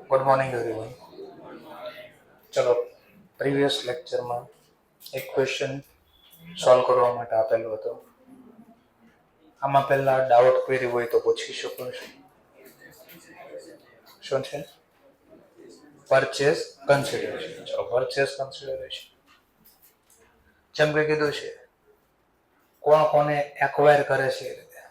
Good morning everyone. ચલો, previous લેક્ચરમાં એક ક્વેશ્ચન સોલ્વ કરવા માટે આપેલો હતો. આમાં પહેલા ડાઉટ ક્વેરી હોય તો પૂછી શકો છો. શું છે? Purchase consideration. ચલો, પરચેસ કન્સિડરેશન જેમ કે કીધું છે, કોણ કોને એક્વાયર કરે છે એ રીતે.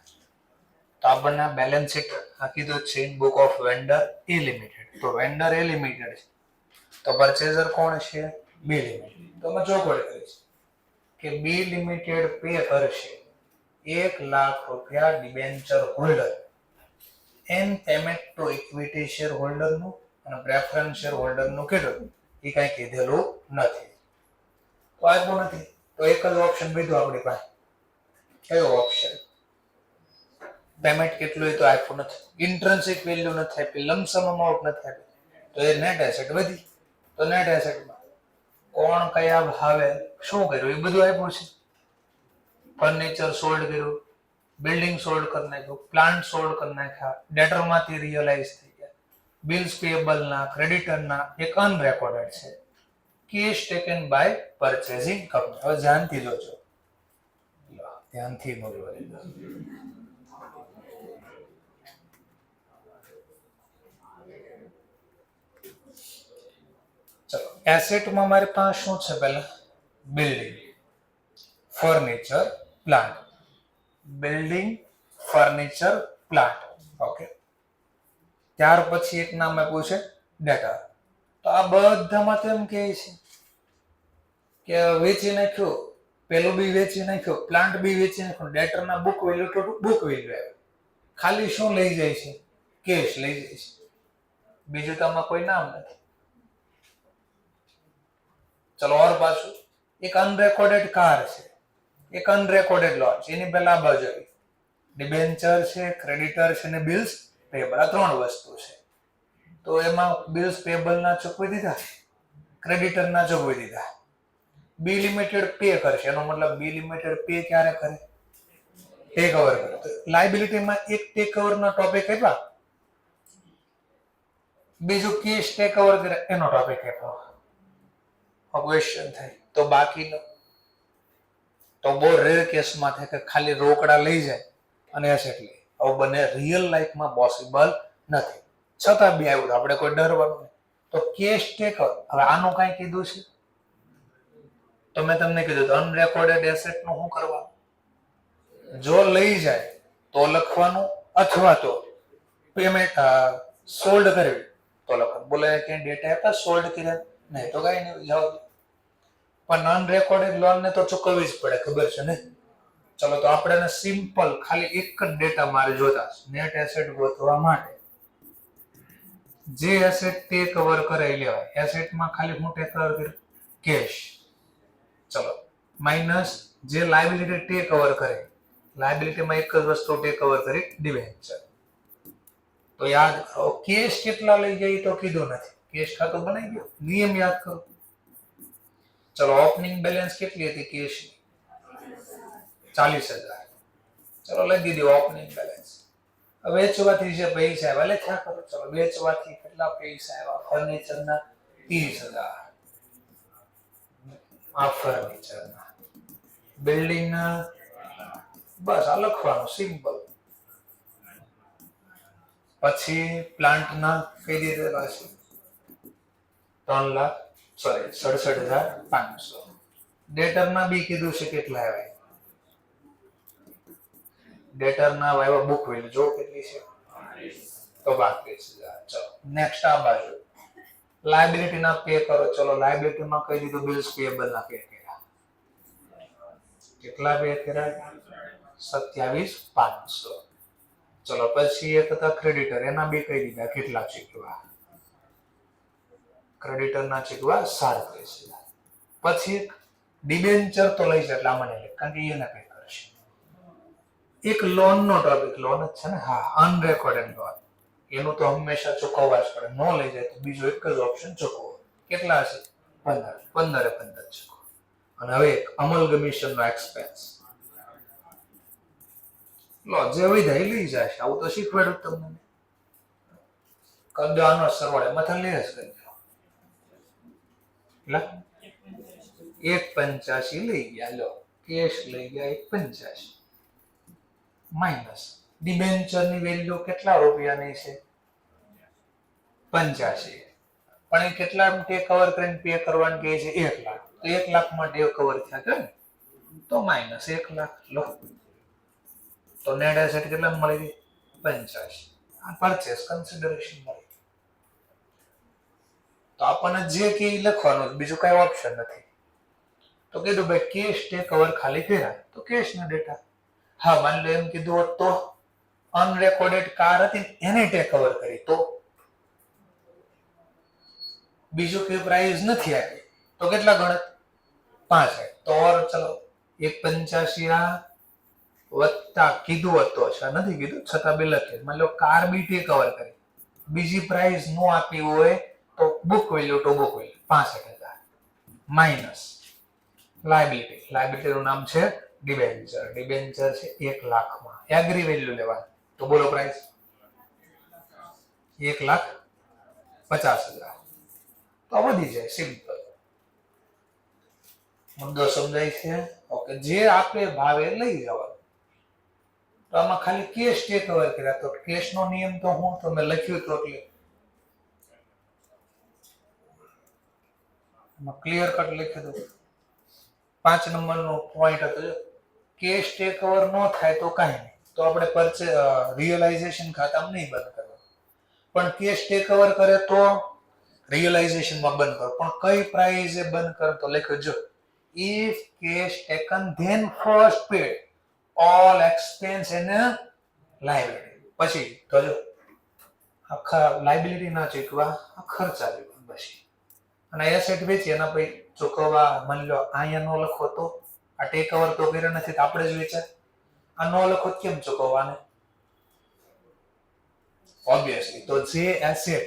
તો આપણને બેલેન્સ શીટ કીધું છે in book of vendor A limited. તો વેન્ડર એ લિમિટેડ છે, તો પરચેઝર કોણ છે? બી લિમિટેડ. તો અમે ચોખવટ કરી છે કે બી લિમિટેડ પે કરશે 1 લાખ રૂપિયા debenture holder and payment to equity share હોલ્ડરનું અને પ્રેફરન્સ શેર હોલ્ડરનું કેટલું એ કાંઈ કીધેલું નથી. તો આપ્યું નથી, તો એક જ ઓપ્શન બીજું આપણી પાસે. કયો ઓપ્શન? પેમેન્ટ કેટલું હોય તો આપ્યું નથી, ઇન્ટ્રિન્સિક વેલ્યુ નથી આપી, લમસમ અમાઉન્ટ નથી આપી, તો એ નેટ એસેટ વધી. તો નેટ એસેટમાં કોણ કયા ભાવે શું કર્યું એ બધું આપ્યું છે. ફર્નિચર સોલ્ડ કર્યું, બિલ્ડિંગ સોલ્ડ કરી નાખ્યું, પ્લાન્ટ સોલ્ડ કરી નાખ્યા, ડેટરમાંથી રિયલાઇઝ થઈ ગયા, બિલ્સ પેએબલના, ક્રેડિટરના એક અનરેકોર્ડેડ છે. Cash taken by purchasing company. હવે ધ્યાનથી જોજો, ધ્યાનથી બોલવા. ચલો, એસેટમાં મારી પાસે શું છે? પહેલા building, furniture, plant. Building, furniture, plant. Okay. ત્યાર પછી એક નામ આપ્યું છે ડેટા. તો આ બધામાં તો એમ કહે છે કે વેચી નાખ્યો, પેલું બી વેચી નાખ્યો, પ્લાન્ટ બી વેચી નાખ્યો, ડેટરના બુક વેલ્યુ તો બુક વેલ્યુ આવે. ખાલી શું લઈ જાય છે? કેશ લઈ જાય છે. બીજું તો આમાં કોઈ નામ નથી. ચલો, ઓર પાછું એક અનરેકોર્ડેડ કાર છે, એક અનરેકોર્ડેડ લોન છે. એની પહેલા આ બાજુ આવી ડિબેન્ચર છે, ક્રેડિટર છે અને બિલ્સ પેએબલ. આ ત્રણ વસ્તુ છે. તો એમાં બિલ્સ પેએબલ ના ચૂકવી દીધા, ક્રેડિટર ના ચૂકવી દીધા. બી લિમિટેડ પે કરશે, એનો મતલબ બી લિમિટેડ પે ક્યારે કરે? ટેક ઓવર કરે. તો લાયબિલિટીમાં એક ટેક ઓવર નો ટોપિક આપ્યા, બીજું કેશ ટેક ઓવર કરે એનો ટોપિક આપ્યો. ક્વેશ્ચન થાય તો બાકીનો તો બહુ રેર કેસમાં થાય કે ખાલી રોકડા લઈ જાય અને એસેટ લે. આવું બને રિયલ લાઈફમાં પોસિબલ નથી. છતાં બી આવ્યું, આપણે કોઈ ડરવાનું નહીં. તો કેશ ટેક ઓવર. હવે આનું કાંઈ કીધું છે તો મેં તમને કીધું અનરેકોર્ડેડ એસેટ નું શું કરવાનું? જો લઈ જાય તો લખવાનું, અથવા તો પેમેન્ટ સોલ્ડ કરવી તો લખવાનું. બોલે કે ડેટા આપ્યા, સોલ્ડ કર્યા નહીં તો કઈ નહીં, જાઓ. પણ અનરેકોર્ડેડ લોન ને તો ચૂકવવી જ પડે, ખબર છે ને? ચલો, તો આપણે સિમ્પલ ખાલી એક જ ડેટા મારે જોતા નેટ એસેટ ગોતવા માટે. જે એસેટ ટેક ઓવર કરાવી લેવાય, એસેટમાં ખાલી હું ટેક ઓવર કર્યું? કેશ. ચલો, માઇનસ જે લાયબિલિટી ટેક ઓવર કરે, લાયબિલિટીમાં એક જ વસ્તુ ટેક ઓવર કરી, ડિબેન્ચર. તો યાદ કરો, કેશ કેટલા લઈ જાય તો કીધું નથી. કેશ ખાતું બનાવી ગયો, નિયમ યાદ કરો. ચલો, ઓપનિંગ બેલેન્સ કેટલી હતી કેશ? 40,000. ચલો, લઈ દીધી ઓપનિંગ બેલેન્સ. વેચવાથી જે પૈસા આવ્યા લખ્યા કરો. ચલો, વેચવાથી કેટલા પૈસા આવ્યા? ફર્નિચરના 30,000. આ ફર્નિચરના. બિલ્ડિંગના બસ આ લખવાનું સિમ્પલ. પછી પ્લાન્ટના કઈ દીધેલા છે 3,67,500. ડેટરના બી કીધું છે કેટલા આવ્યા? ડેટરના આવ્યા બુક વેલ્યુ જો કેટલી છે તો 32,000. ચલો, નેક્સ્ટ આ બાજુ લાયબિલિટી ના પે કરો. ચલો, લાયબિલિટીમાં કહી દીધું બિલ્સ પેએબલ ના પે કર્યા. કેટલા પે કર્યા? 27,500. ચલો, પછી એક હતા ક્રેડિટર, એના બી કહી દીધા કેટલા ચૂકવા. ક્રેડિટર ના ચૂકવા 37,000. પછી ડિબેન્ચર તો લઈ જાય એટલે મને કારણ કે એને પે કરશે. એક લોન નો ટોપિક, લોન જ છે ને? હા, અનરેકોર્ડેડ લોન. એનું તો હંમેશા ચૂકવવા જ પડે. નો લઈ જાય તો બીજો એક જ ઓપ્શન ચૂકવો. કેટલા હશે? 15 ચૂકવો. અને હવે એક અમલગમીશન નો એક્સપેન્સ. લો, જે વિધાય લઈ જાય. આવું તો શીખવાડું તમને. કદાનો સરવાળે મથા લે જ કરી એટલે 1.85 લઈ ગયા, લો કેશ લઈ ગયા 1.85 માઇનસ ડિબેન્ચર ની વેલ્યુ કેટલા રૂપિયાની છે 85, પણ એ કેટલા ટેક કવર કરીને પે કરવાનું કહે છે 1 લાખ, તો 1 લાખ માં ટેક કવર થયા કે તો માઇનસ 1 લાખ, લો તો નેટ એસેટ કેટલા મળી ગઈ 85, આ પરચેસ કન્સિડરેશન મળી. તો આપણને જે કે લખવાનું, બીજું કઈ ઓપ્શન નથી. તો કીધું ભાઈ કેશ ટેક કવર ખાલી કર્યા તો કેશ ના ડેટા. હા માની લો એમ કીધું હોત તો અનરેકોર્ડેડ કાર હતી એને ટેક કવર કરી તો બીજું કઈ પ્રાઇસ નથી આપી તો કેટલા ગણત 5, તો ચલો 1.85 આ વત્તા કીધું હતો, અચ્છા નથી કીધું છતાં બે લખીએ. માની લો કાર બી ટેક કવર કરી, બીજી પ્રાઇસ નો આપી હોય તો book value to book value 65,000 minus liability, liability નું નામ છે ડિબેન્ચર, ડિબેન્ચર છે 1 લાખમાં, એગ્રી વેલ્યુ લેવાની તો બોલો પ્રાઇસ 1,50,000, તો વધી જાય. સિમ્પલ મુદ્દો સમજાય છે? ઓકે, જે આપે ભાવે લઈ જવાનું. તો આમાં ખાલી કેશ ટેક કવર કર્યા, તો કેશ નો નિયમ તો હું તમે લખ્યું તો એટલે ક્લિયર કટ લખી દો. 5 નંબરનો પોઈન્ટ હતો, કેશ ટેક કવર ન થાય તો કાંઈ નહીં, તો આપણે રિયલાઇઝેશન ખાતામાં નહીં બંધ કરવા, પણ કેશ ટેક કવર કરે તો રિયલાઇઝેશનમાં બંધ કરો. પણ કઈ પ્રાઇસે બંધ કરો તો લખ્યો જો if cash taken then first paid all expense and liability. પછી તો જો આખા લાયબિલિટી ના ચૂકવા, આ ખર્ચા ચૂકવા પછી, અને એસેટ વેચી એના પછી ચૂકવવા. માની લો અહીંયા નો લખો તો આ ટેક કવર તો કર્યો નથી તો આપણે જ વેચાય, આ નો લખો કેમ ચૂકવવાને ઓબ્વિયસલી. તો જે એસેટ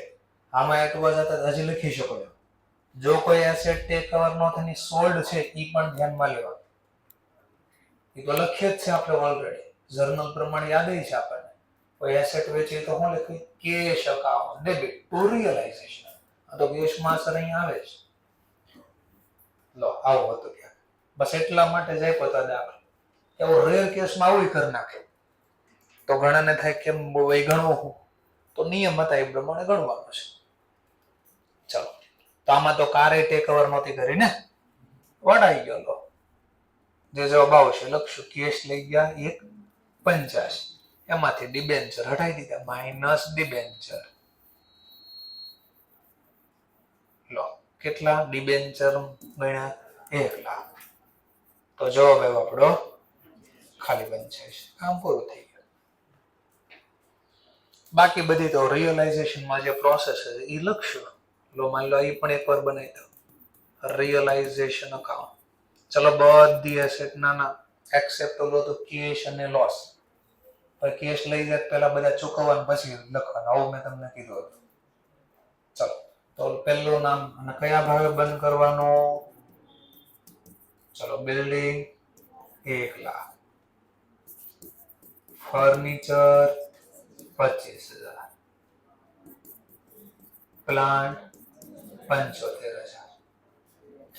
આમાં એટલું જતા હજી લખી શકો છો, જો કોઈ એસેટ ટેક કવર નો થઈને સોલ્ડ છે ઈ પણ ધ્યાનમાં લેવા, એ તો લખીએ જ છે આપણે ઓલરેડી, જર્નલ પ્રમાણે યાદ છે આપણને. કોઈ એસેટ વેચી તો હું લખી cash account debit to realisation, આ તો કેશ માં અસર અહીંયા આવે છે. લો આવો હતો ત્યાં, બસ એટલા માટે જ આપ્યો હતો દાખલો. એવો રેર કેસમાં આવું કરી નાખે તો ઘણાને થાય કેમ ભાઈ ગણવું હું, તો નિયમ હતા એ પ્રમાણે ગણવાનું છે. ચલો, તો આમાં તો કારે ટેક કવર નહોતી કરી ને, વડાઈ ગયો. લો જે જવાબ આવશે લખશું, કેશ લઈ ગયા 1.85, એમાંથી ડિબેન્ચર હટાવી દીધા માઇનસ ડિબેન્ચર. લો કેટલા ડિબેન્ચર ગણ્યા 1 લાખ, તો જવાબ આવ્યો આપણો ખાલી 85. કામ પૂરું થઈ ગયું. બાકી બધી તો રિયલાઇઝેશનમાં જે પ્રોસેસ છે એ લખશું. લો માની લો એ પણ એકવાર બનાવી દો, રિયલાઇઝેશન અકાઉન્ટ. ચલો બધી એસેટ ના એક્સેપ્ટ લો તો કેશ અને લોસ, પણ કેશ લઈ જાય પહેલા બધા ચૂકવવાનું પછી લખવાનું, આવું મેં તમને કીધું હતું. ચલો તો પહેલું નામ અને કયા ભાવે બંધ કરવાનું, ચલો building 1 lakh, furniture 25,000, plant 75,000,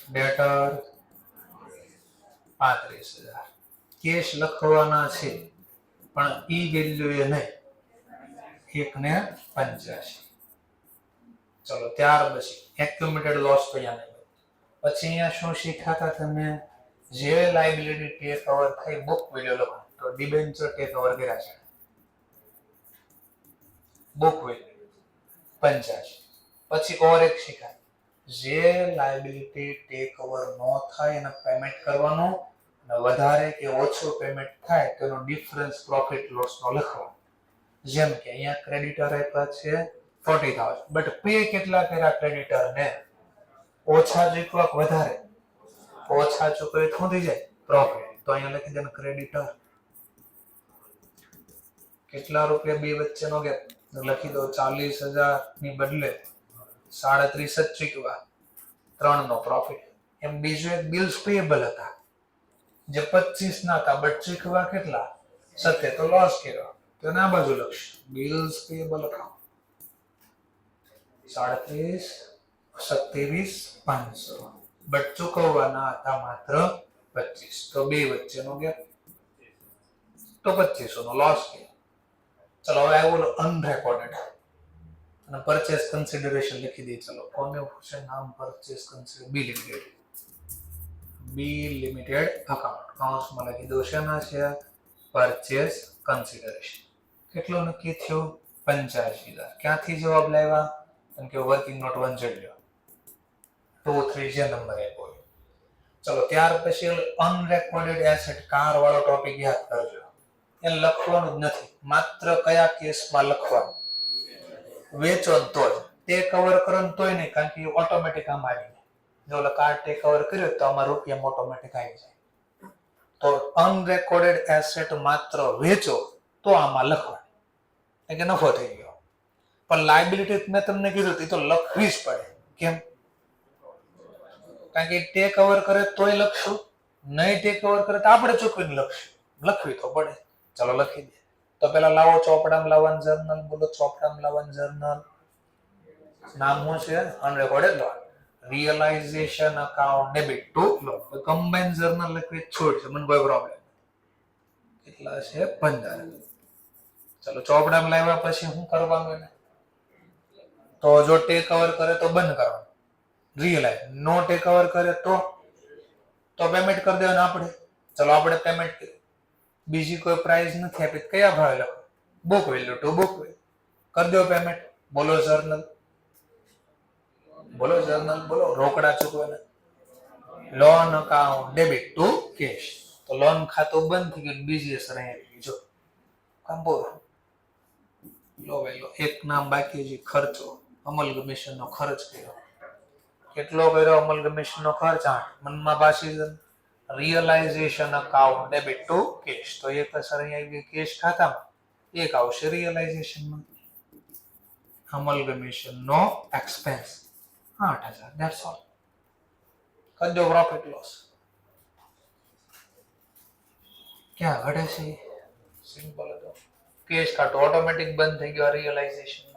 debtor 35,000. Cash લખવાના છે પણ ઈ વેલ્યુ એ નહીં, 1.85. ચલો ત્યાર પછી એક્યુમ્યુલેટેડ લોસ કયા નહીં. પછી અહીંયા શું શીખ્યા હતા તમે, જે લાયબિલિટી ટેક કવર થઈ બુક વેલ્યુ લખો, તો ડિબેન્ચર ટેક કવર કર્યા છે બુક વેલ્યુ 85. પછી ઓર એક શીખાય, જે લાયબિલિટી ટેક કવર ન થાય એને પેમેન્ટ કરવાનું, અને વધારે કે ઓછું પેમેન્ટ થાય તેનો ડિફરન્સ પ્રોફિટ લોસ નો લખવાનો. જેમ કે અહીંયા ક્રેડિટર આપ્યા છે 40,000, બટ પે કેટલા કર્યા ક્રેડિટર ને, ઓછા ચૂકવા વધારે, ઓછા ચૂકવે શું થઈ જાય પ્રોફિટ, તો અહીંયા લખી દે ક્રેડિટર કેટલા રૂપિયા બે વચ્ચેનો ગેપ લખી દો, 40,000 ની બદલે 37.5 ચૂકવા, 3 નો પ્રોફિટ. એમ બીજું એક બિલ્સ પેયેબલ હતા જે 25 ના હતા બટ ચૂકવા કેટલા 70, તો લોસ કર્યો, તો ના બાજુ લખશું બિલ્સ પેયેબલ અકાઉન્ટ. 37, 27,500, બટ ચૂકવવાના હતા માત્ર 25, તો બે વચ્ચેનો ગેપ, તો 2500 નો લોસ ગયો. ચલો હવે આવ્યું અનરેકોર્ડેડ અને પરચેસ કન્સિડરેશન લખી દઈએ. ચલો કોને છે નામ? પરચેસ કન્સિડર બી લિમિટેડ, બી લિમિટેડ અકાઉન્ટ કાઉન્સમાં લખી દો. શેના છે? Purchase consideration. કેટલો નક્કી થયો? 85,000. ક્યાંથી જવાબ લાવ્યા? કેમ કે વર્કિંગ નોટ 1 જડ્યો 2 3 જે નંબર આપ્યો. ચલો ત્યાર પછી અનરેકોર્ડેડ એસેટ કાર વાળો ટોપિક યાદ કરજો. એ લખવાનું જ નથી, માત્ર કયા કેસમાં લખવાનું? વેચો તો જ. તે કવર કરો તોય નહીં, કારણ કે ઓટોમેટિક આમ આવી જાય. જો કાર ટે કવર કર્યો તો આમાં રૂપિયા ઓટોમેટિક આવી જાય. તો અનરેકોર્ડેડ એસેટ માત્ર વેચો તો આમાં લખવાનું, કે નફો થઈ ગયો. પણ લાયબિલિટી મેં તમને કીધું એ તો લખવી જ પડે. કેમ? કારણ કે ટે કવર કરે તોય લખશું, નહીં ટે કવર કરે તો આપણે ચૂકવીને લખશું. લખવી તો પડે. ચલો લખી દે. તો પેલા લાવો ચોપડામાં લાવવાનું જર્નલ. બોલો ચોપડામાં લાવવાનું જર્નલ. નામ શું છે? Unrecorded loan. Realisation account debit to loan. Combine journal લખવી છોડ છે, મને કોઈ પ્રોબ્લેમ. કેટલા છે? 15. ચલો ચોપડામાં લાવ્યા પછી શું કરવાનું એને? તો જો ટેક કવર કરે તો બંધ કરવાનું. રિયલાઇઝ નો ટેક કવર કરે તો પેમેન્ટ કરી દેવાનું આપણે. ચલો આપણે પેમેન્ટ કરી. બીજી કોઈ પ્રાઇસ નથી આપી, કયા ભાવે લખો? Book value to book value. કરી દો પેમેન્ટ. બોલો જર્નલ, બોલો જર્નલ, બોલો. રોકડા ચૂકવાના. Loan account debit to cash. તો લોન ખાતું બંધ થઈ ગયું, બીજી અસર અહીંયા આવી ગઈ. જો કાંબો લો વેલો. એક નામ બાકી છે, ખર્ચો. અમલગમીશન નો ખર્ચ કર્યો. કેટલો કર્યો અમલગમીશન નો ખર્ચ? 8. મનમાં પાછી realisation account debit to cash. તો એક અસર અહીંયા આવી ગઈ કેશ ખાતામાં, એક આવશે રિયલાઇઝેશનમાં. અમલગમીશન નો એક્સપેન્સ 8,000. That's all. કરી દો પ્રોફિટ લોસ. ક્યાં ઘટે છે? સિમ્પલ હતો. કેશ ખાતું ઓટોમેટિક બંધ થઈ ગયો રિયલાઇઝેશનમાં.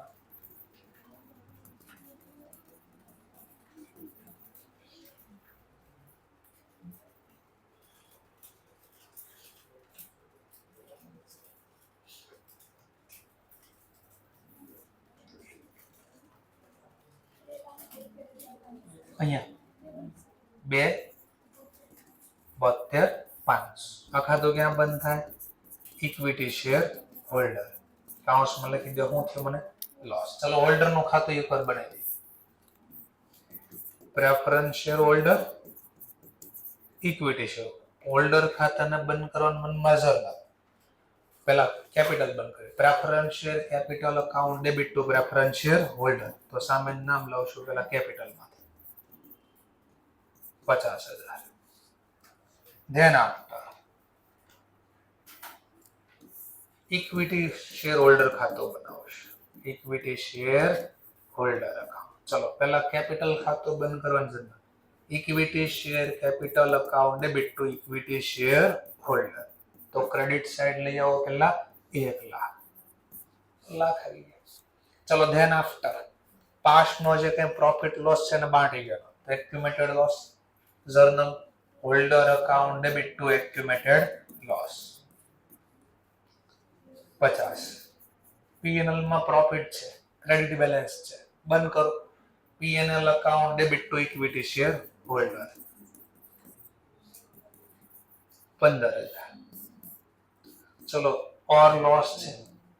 અહીંયા 2,72,500. આ ખાતું ક્યાં બંધ થાય? Equity share holder. કાઉન્સમાં લખી દો શું થયું મને? લોસ. ચલો હોલ્ડર નું ખાતું એકવાર બનાવી દઈએ. Preference share holder, equity share holder ખાતાને બંધ કરવાનું મનમાં જર્નલ. પહેલા કેપિટલ બંધ કરી. Preference share capital account debit to preference share holder. તો સામે નામ લાવશું પેલા કેપિટલમાં 50,000. Then after equity share holder ખાતું બનાવશું. Equity share holder account. ચલો પહેલા કેપિટલ ખાતું બંધ કરવાનું છે. Equity share capital account debit to equity share holder. તો ક્રેડિટ સાઈડ લઈ આવો પેલા 1 લાખ. લાખ આવી ગયા. ચલો ધેન આફ્ટર પાસ્ટ નો જે કઈ પ્રોફિટ લોસ છે ને બાંટી ગયો. Accumulated loss. Journal holder account debit to accumulated loss 50. PNL માં પ્રોફિટ છે, ક્રેડિટ બેલેન્સ છે, બંધ કરો. PNL account debit to equity share holder 15,000. ચલો ઓર લોસ છે,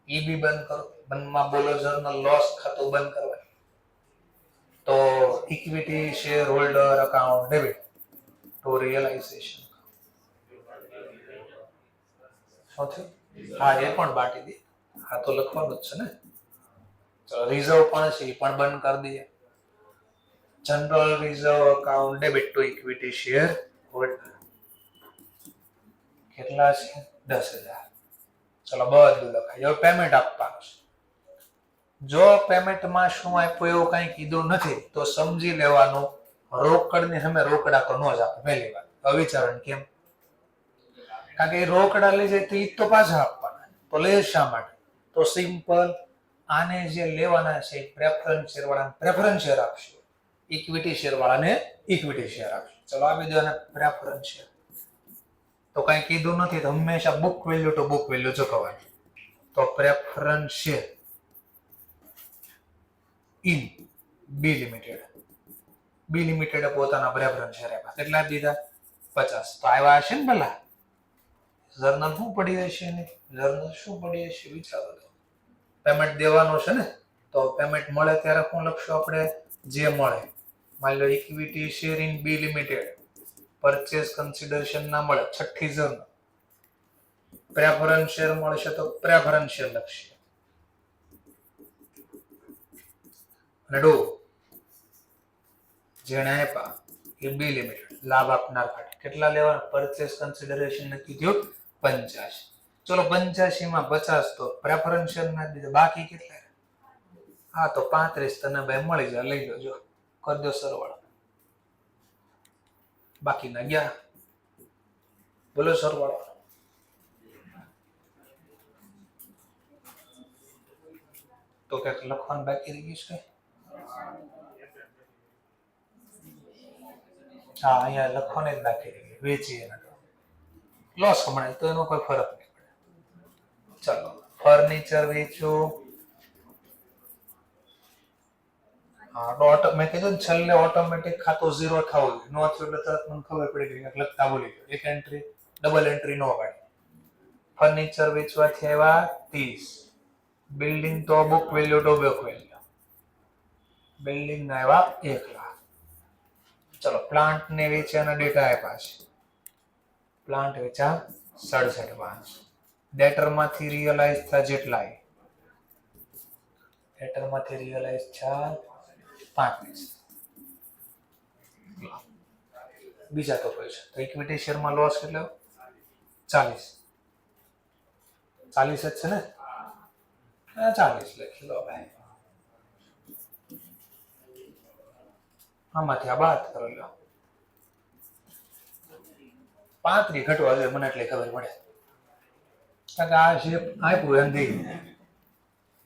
ઈ બી બંધ કરો. બંધમાં બોલો જર્નલ લોસ ખાતું બંધ કરવા. તો equity share holder account debit to realisation. શું થયું? હા એ પણ બાટી દે. હા તો લખવાનું જ છે ને. ચલો રિઝર્વ પણ છે, એ પણ બંધ કરી દઈએ. General reserve account debit to equity share holder કેટલા છે? 10,000. ચલો બધું લખાય. હવે પેમેન્ટ આપવાનું છે. જો પેમેન્ટમાં શું આપ્યું એવું કઈ કીધું નથી તો સમજી લેવાનું રોકડની સામે રોકડા તો ન જ આપે. પહેલી વાત અવિચારણ. કેમ? કારણ કે રોકડા લઈ જાય તો ઈ તો પાછા આપવાના. તો લે શા માટે? તો સિમ્પલ આને જે લેવાના છે પ્રેફરન્સ શેર વાળાને પ્રેફરન્સ શેર આપશું, ઇક્વિટી શેર વાળાને ઇક્વિટી શેર આપશું. ચલો આપી દો આને પ્રેફરન્સ શેર. તો કઈ કીધું નથી તો હંમેશા book value to book value ચૂકવવાની. તો preference share in B limited. B limited પોતાના પ્રેફરન્સ શેર આપ્યા. કેટલા દીધા? 50. તો આવ્યા હશે ને પેલા જર્નલ શું પડી હશે ને? જર્નલ શું પડી હશે વિચારો તો. પેમેન્ટ દેવાનું છે ને, તો પેમેન્ટ મળે ત્યારે શું લખશું આપણે? જે મળે. માની લો equity share in B limited, purchase consideration ના મળે, છઠ્ઠી જર્નલ. પ્રેફરન્સ શેર મળશે તો પ્રેફરન્સ શેર લખશે. અને જેને આપ્યા એ બી લિમિટેડ લાભ આપનાર ખાતે કેટલા લેવાના? પરચેસ કન્સિડરેશન નક્કી થયું 85. ચલો 85 માં 50 તો પ્રેફરન્સ શેર ના દીધા, બાકી કેટલા? હા તો 35 તને ભાઈ મળી જાય, લઈ લો. જો કરી દો સરવાળો. બાકીના ગયા. બોલો સરવાળો. તો ક્યાંક લખવાનું બાકી રહી ગયું છે? હા અહીંયા લખવાને જ બાકી રહી ગયું. વેચી એના લોસ હમણાં તો એનો કોઈ ફરક નહીં પડે. ચલો ફર્નિચર વેચ્યું. મેં કીધું ને છેલ્લે ઓટોમેટિક ખાતું 0 થવું જોઈએ. નો થયું એટલે તરત મને ખબર પડી ગઈ કે લખતા ભૂલી ગયો. એક એન્ટ્રી ડબલ એન્ટ્રી નો પાડી. ફર્નિચર વેચવાથી આવ્યા 30. બિલ્ડિંગ તો book value to book value. Building ના આવ્યા 1 લાખ. ચલો પ્લાન્ટ ને વેચ્યાના ડેટા આપ્યા છે. પ્લાન્ટ વેચા 67,500. ડેટર માંથી રિયલાઇઝ થયા જેટલા ડેટર માંથી રિયલાઇઝ થયા 35. બીજા તો કોઈ છે તો ઇક્વિટી શેરમાં લોસ કેટલો? 40. 40 જ છે ને? 40 લખી લો ભાઈ. આમાંથી આ બાદ કરો લો. 35 ઘટવા જોઈએ મને એટલે ખબર પડે. કારણ કે આ શેપ આપ્યું એમ દઈ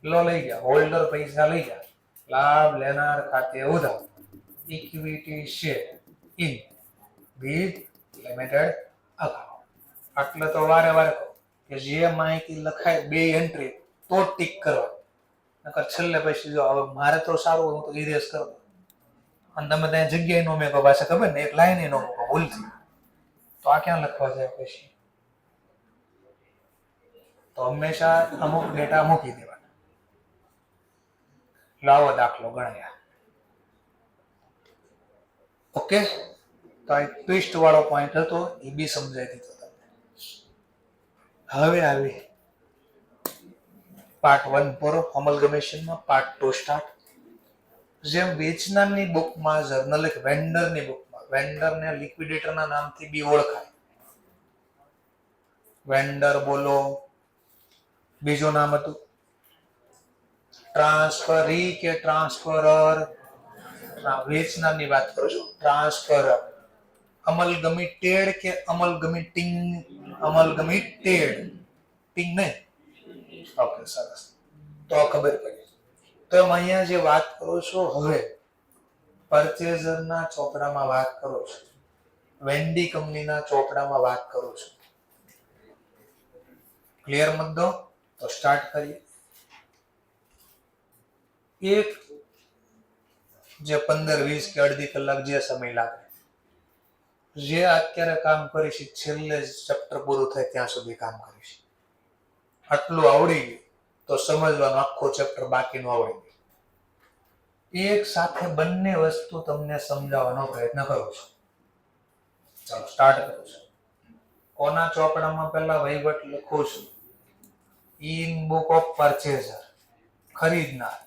લો લઈ ગયા. હોલ્ડર પૈસા લઈ ગયા. લાભ લેનાર ખાતે ઉધાર. Equity share in B limited account. આટલે તો વારે વારે કે જે માહિતી લખાય બે એન્ટ્રી તો ટીક કરવા. નકર છેલ્લે પછી જો હવે મારે તો સારું હું તો ઇરેઝ કરું. અને તમે ત્યાં જગ્યાએ નો મેકો પાછા ખબર ને એક લાઈન નો મૂકો ભૂલથી. તો આ ક્યાં લખવા જાય પછી? તો હંમેશા અમુક ડેટા મૂકી દેવાના. લાવો દાખલો ગણ્યા. ઓકે તો આ ટ્વિસ્ટ વાળો પોઈન્ટ હતો એ બી સમજાઈ દીધો તમને. હવે આવી પાર્ટ 1 પર અમલગમેશનમાં પાર્ટ 2 સ્ટાર્ટ. જેમ વેચનારની બુકમાં જર્નલ એક વેન્ડરની બુકમાં વેન્ડરને લિક્વિડેટરના નામથી બી ઓળખાય. વેન્ડર બોલો. બીજું નામ હતું ટ્રાન્સફરી કે ટ્રાન્સફરર. વેચનારની વાત કરું છું. ટ્રાન્સફરર. અમલગમીટેડ કે અમલગમીટિંગ? અમલગમીટેડ. ટિંગ નહીં. ઓકે સરસ. તો ખબર પડી. તો અહીંયા જે વાત કરું છું હવે પરચેઝરના ચોપડામાં વાત કરું છું. વેન્ડી કંપનીના ચોપડામાં વાત કરું છું. ક્લિયર મુદ્દો? તો સ્ટાર્ટ કરીએ. એક જે 15-20 કે અડધી કલાક જે સમય લાગે જે અત્યારે કામ કરીશ છેલ્લે ચેપ્ટર પૂરું થાય ત્યાં સુધી કામ કરીશ. આટલું આવડી ગયું તો સમજવાનું આખો ચેપ્ટર બાકીનું આવડી ગયું. એક સાથે બંને વસ્તુ તમને સમજાવવાનો પ્રયત્ન કરું છું. ચાલો સ્ટાર્ટ કરું છું. કોના ચોપડામાં પહેલા વહીવટ લખું છું? In book of purchaser. ખરીદનાર.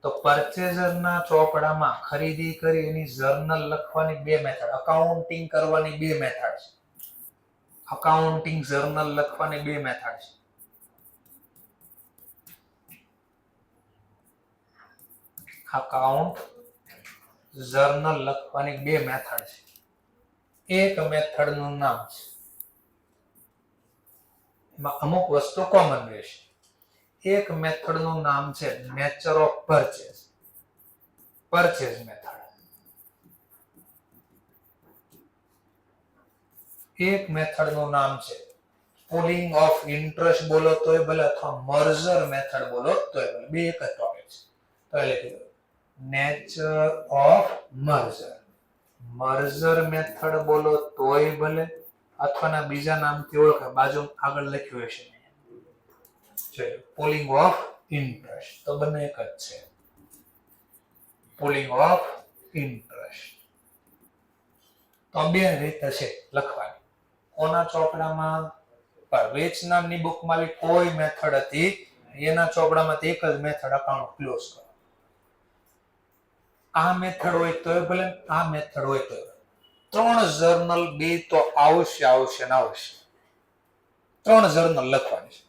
તો પરચેઝરના ચોપડામાં ખરીદી કરી એની જર્નલ લખવાની બે મેથડ, અકાઉન્ટિંગ કરવાની બે મેથડ છે. અકાઉન્ટિંગ જર્નલ લખવાની બે મેથડ છે. અકાઉન્ટ જર્નલ લખવાની બે મેથડ છે. એક મેથડ નું નામ છે એમાં અમુક વસ્તુ કોમન રહેશે. એક મેથડ નું નામ છે nature of purchase, purchase method. એક મેથડ નું નામ છે પુલિંગ ઓફ ઇન્ટરેસ્ટ બોલો તોય ભલે, અથવા મર્જર મેથડ બોલો તોય ભલે, બે એક જ ટોપિક છે. તો એ લખી દો nature of merger. Merger method બોલો તોય ભલે, અથવા બીજા નામથી ઓળખાય, બાજુ આગળ લખ્યું હશે પુલિંગ ઓફ ઇન્ટરેસ્ટ, તો બંને એક જ છે. Pooling of interest. તો બે રીત છે લખવાની. કોના ચોપડામાં? પર વેચનારની બુકમાં કોઈ મેથડ હતી, એના ચોપડામાં એક જ મેથડ, અકાઉન્ટ ક્લોઝ કરો. આ મેથડ હોય તોય ભલે, આ મેથડ હોય તોય. 3 જર્નલ બે તો આવશે ને આવશે. 3 જર્નલ લખવાની છે.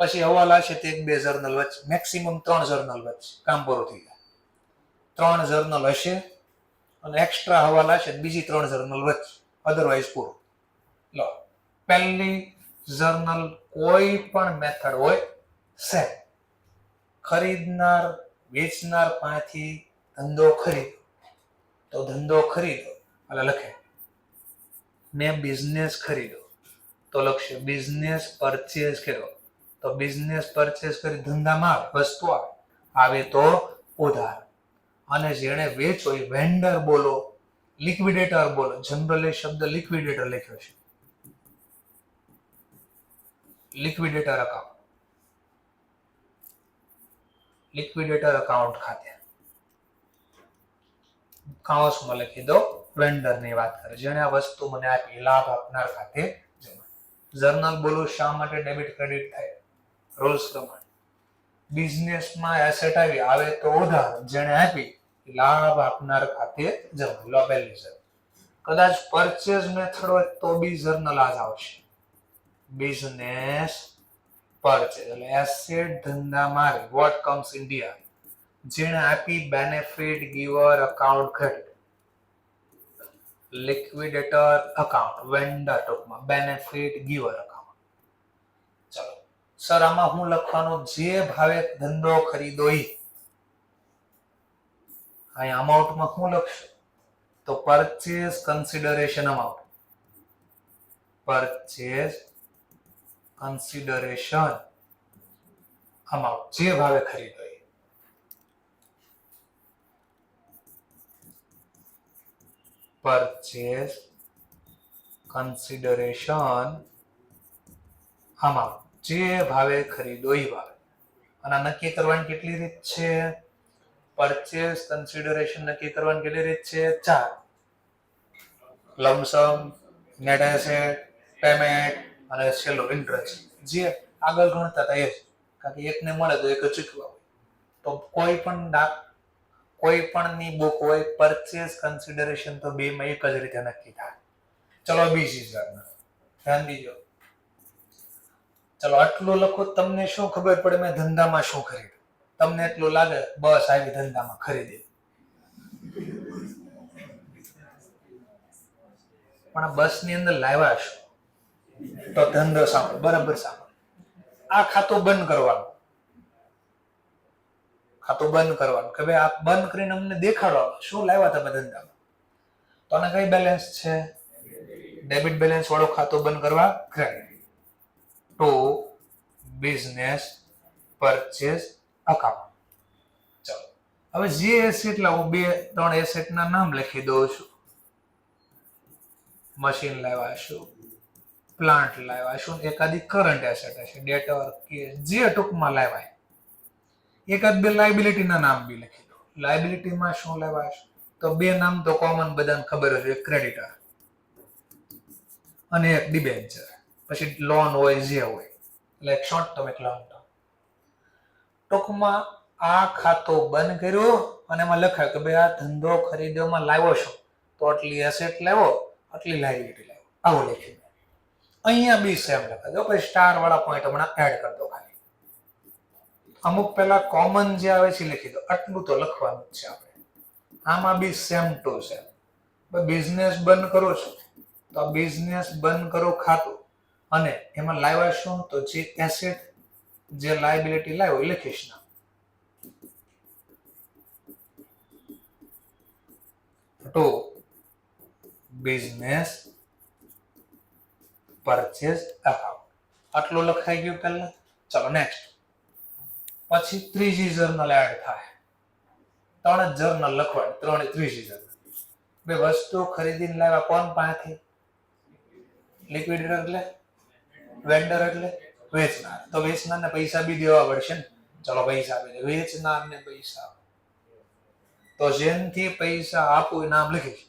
પછી હવાલા છે તે 1-2 જર્નલ વચ્ચે, મેક્સિમમ 3 જર્નલ વચ્ચે કામ પૂરું થઈ જાય. 3 જર્નલ હશે અને એક્સ્ટ્રા હવાલા છે બીજી 3 જર્નલ વચ્ચે, અધરવાઇઝ પૂરું. લો, પહેલી જર્નલ કોઈ પણ મેથડ હોય સેમ. ખરીદનાર વેચનાર પાસેથી ધંધો ખરીદો, તો ધંધો ખરીદો એટલે લખે. મેં બિઝનેસ ખરીદો તો લખશે બિઝનેસ પરચેઝ કર્યો, તો બિઝનેસ પરચેઝ કરી ધંધામાં વસ્તુ આવે તો ઉધાર. અને જેણે વેચો એ વેન્ડર બોલો, લિક્વિડેટર બોલો. જનરલી શબ્દ લિક્વિડેટર લખ્યો છે. લિક્વિડેટર અકાઉન્ટ, લિક્વિડેટર અકાઉન્ટ ખાતે કાઉન્સમાં લખી દો વેન્ડરની વાત કરે, જેણે આ વસ્તુ મને આપી, લાભ આપનાર ખાતે જમા. જર્નલ બોલો શા માટે ડેબિટ ક્રેડિટ થાય? રૂલ્સ પ્રમાણે. બિઝનેસમાં એસેટ આવે તો ઉધાર, જેણે આપી લાભ આપનાર ખાતે જમા. લો પહેલી છે. કદાચ પરચેઝ મેથડ હોય તો બી જર્નલ આ જ આવશે. બિઝનેસ પરચેઝ એટલે એસેટ ધંધા મારે, વોટ કમ્સ ઇન્ડિયા, જેણે આપી benefit giver account credit. Liquidator account, vendor ટૂંકમાં બેનિફિટ ગીવર અકાઉન્ટ. ચલો સર, આમાં હું લખવાનું? જે ભાવે ધંધો ખરીદો ઈ. અહીં અમાઉન્ટમાં હું લખશું? તો purchase consideration amount. Purchase consideration amount, જે ભાવે ખરીદો ઈ. પરચેઝ કન્સિડરેશન અમાઉન્ટ, જે ભાવે ખરીદો એ ભાવે. અને નક્કી કરવાની કેટલી રીત છે? પરચેઝ કન્સિડરેશન નક્કી કરવાની કેટલી રીત છે? 4. લમસમ, નેટ એસેટ, પેમેન્ટ અને છેલ્લો ઇન્ટરેસ્ટ. જે આગળ ગણતા હતા એ જ, કારણ કે એકને મળે તો એક જ ચૂકવા હોય. તો કોઈ પણ ની બુક હોય પરચેઝ કન્સિડરેશન તો બે માં એક જ રીતે નક્કી થાય. ચલો બીજી જર્નલ ધ્યાન દીજો. ચલો આટલું લખો, તમને શું ખબર પડે મેં ધંધામાં શું ખરીદ્યું? તમને એટલું લાગે બસ આવી ધંધામાં ખરીદી, પણ બસ ની અંદર લાવ્યા શું? તો ધંધો સાંભળો, બરાબર સાંભળો. આ ખાતું બંધ કરવાનું, ખાતું બંધ કરવાનું કે ભાઈ આ બંધ કરીને અમને દેખાડો શું લાવ્યા તમે ધંધામાં. તો આને કઈ બેલેન્સ છે? ડેબિટ બેલેન્સ વાળું ખાતું બંધ કરવા credit to business purchase account. ચલો હવે જે એસેટ લાવો, 2-3 એસેટ ના નામ લખી દઉં છું. મશીન લાવ્યા છું, પ્લાન્ટ લાવ્યા છું, એકાદી કરંટ એસેટ હશે, ડેટર કે જે ટૂંકમાં લાવ્યા. એકાદ 2 લાયબિલિટી ના નામ બી લખી દો. લાયબિલિટીમાં શું લાવ્યા છે? તો 2 નામ તો કોમન બધાને ખબર હશે, એક ક્રેડિટર અને એક ડિબેન્ચર. પછી લોન હોય જે હોય, એટલે એક શોર્ટ ટર્મ એક લોંગ ટર્મ. ટૂંકમાં આ ખાતું બંધ કર્યું અને એમાં લખાય કે ભાઈ આ ધંધો ખરીદવામાં લાવ્યો છો તો આટલી એસેટ લાવ્યો, આટલી લાયબિલિટી લાવ્યો, આવું લખ્યું. અહીંયા બી સેમ લખાય દો. પછી સ્ટાર વાળા પોઈન્ટ હમણાં એડ કરી દો. ખાલી અમુક પેલા કોમન જે આવે છે લખી દો. આટલું તો લખવાનું જ છે આપણે. આમાં બી સેમ ટુ સેમ. બિઝનેસ બંધ કરો છો તો બિઝનેસ બંધ કરો ખાતું, અને એમાં લાવ્યા શું? તો જે એસેટ જે લાયબિલિટી લાવ્યો એ લખીશ ના. તો બિઝનેસ પરચેસ અકાઉન્ટ આટલું લખાઈ ગયું પહેલા. ચલો નેક્સ્ટ. પછી ત્રીજી જર્નલ એડ થાય. 3 જર્નલ લખવાની, 3 ત્રીજી જર્નલ. બે વસ્તુ ખરીદીને લાવ્યા કોણ પાસેથી? લિક્વિડેટર એટલે વેન્ડર એટલે વેચનાર. તો વેચનારને પૈસા બી દેવા પડશે ને. ચલો પૈસા આપી દે. વેચનારને પૈસા. તો જેનથી પૈસા આપું એ નામ લખીશ.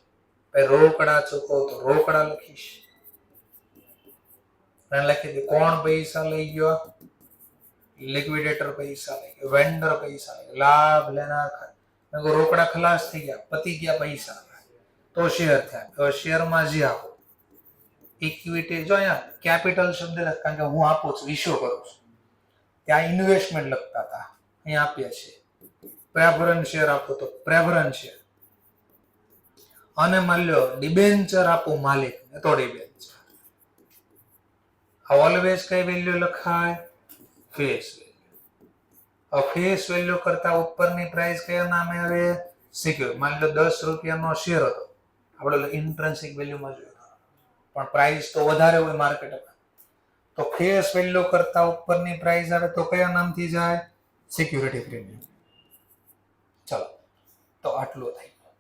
રોકડા ચૂકવો તો રોકડા લખીશ. લખી દે. કોણ પૈસા લઈ ગયો? લિક્વિડેટર પૈસા લઈ ગયો. વેન્ડર પૈસા લઈ ગયો. લાભ લેનાર રોકડા ખલાસ થઈ ગયા, પતી ગયા પૈસા. તો શેર થયા. તો શેરમાં જે આપો ઇક્વિટી, જો અહીંયા કેપિટલ શબ્દ લખ, કારણ કે હું આપું છું, ઇશ્યુ કરું છું. ત્યાં ઇન્વેસ્ટમેન્ટ લખતા હતા, અહીંયા આપીએ છીએ. પ્રેફરન્સ શેર આપો તો પ્રેફરન્સ શેર. અને માની લો ડિબેન્ચર આપું માલિક તો ડિબેન્ચર. ઓલવેઝ કઈ વેલ્યુ લખાય? Face value. ફેસ વેલ્યુ કરતા ઉપરની પ્રાઇસ કયા નામે આવે? સિક્યોર. માની લો 10 રૂપિયાનો શેર હતો, આપણે ઇન્ટ્રિન્સિક વેલ્યુમાં જોયું, પણ પ્રાઇસ તો વધારે હોય માર્કેટમાં. તો ફેસ વેલ્યુ કરતા ઉપરની પ્રાઇસ આવે તો કયા નામથી જાય? Security premium. ચલો, તો આટલું થઈ ગયું.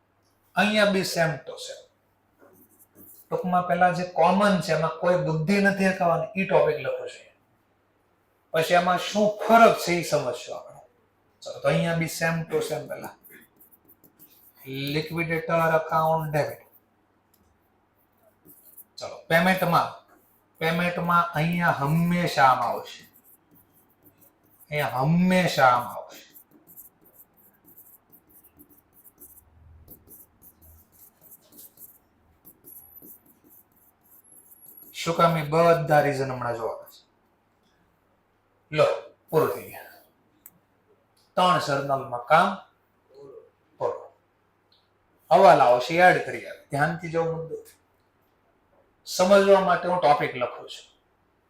અહીંયા બી સેમ તો સેમ. ટૂંકમાં પેલા જે કોમન છે એમાં કોઈ બુદ્ધિ નથી હકાવવાની, ઈ ટોપિક લખો છે. પછી આમાં શું ફરક છે એ સમજશું આપણે. ચલો, તો અહીંયા બી સેમ ટુ સેમ. પેલા લિક્વિડેટર અકાઉન્ટ ડેબિટ. ચલો, પેમેન્ટમાં અહીંયા હંમેશા આમ આવશે. અહીંયા હંમેશા આમ આવશે. શું કામ? એ બધા રીઝન હમણાં જોવાના છે. લો, પૂરું થઈ ગયા. 3 જર્નલમાં કામ પૂરું. હવાલા આવશે, એડ કરી આવે. ધ્યાનથી જો મુદ્દો સમજવા માટે હું ટોપિક લખું છું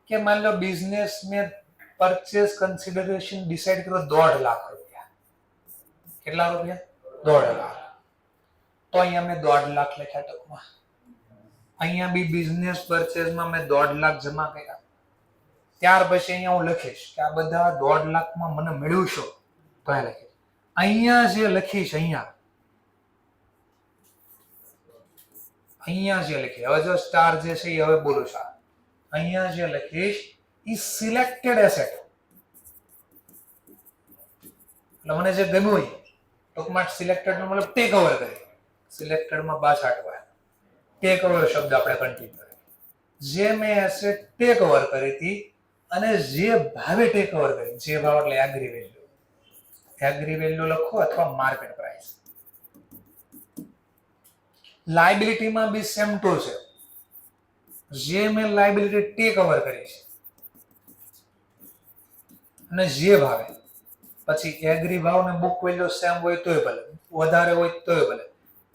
કે માની લો બિઝનેસ મેં પરચેસ કન્સિડરેશન ડિસાઈડ કર્યો 1.5 લાખ રૂપિયા. કેટલા રૂપિયા? 1.5 લાખ. તો અહીંયા મેં 1.5 લાખ લખ્યા ટૂંકમાં. અહીંયા બી બિઝનેસ પરચેસમાં મેં 1.5 લાખ જમા કર્યા. ત્યાર પછી અહીંયા હું લખીશ કે આ બધા 1.5 લાખમાં મને મળ્યું શું, તો એ લખીશ. અહીંયા જે લખીશ, અહીંયા જે લખી, હવે જો સ્ટાર જે છે એ હવે બોલું છું. અહીંયા જે લખીશ ઈ સિલેક્ટેડ એસેટ. એટલે મને જે ગમ્યું હોય ટૂંકમાં સિલેક્ટેડ નો મતલબ ટેક ઓવર કરી. સિલેક્ટેડમાં 62 ટેક ઓવર શબ્દ આપણે કન્ટિન્યુ કરીએ. જે મેં એસેટ ટેક ઓવર કરી હતી અને જે ભાવે ટેક ઓવર કરી, જે ભાવ એટલે એગ્રી વેલ્યુ. એગ્રી વેલ્યુ લખો અથવા માર્કેટ પ્રાઇસ. લાયબિલિટીમાં બી સેમ ટુ છે. જે મેં લાયબિલિટી ટેક ઓવર કરી છે અને જે ભાવે, પછી એગ્રી ભાવ ને બુક વેલ્યુ સેમ હોય તોય ભલે, વધારે હોય તોય ભલે,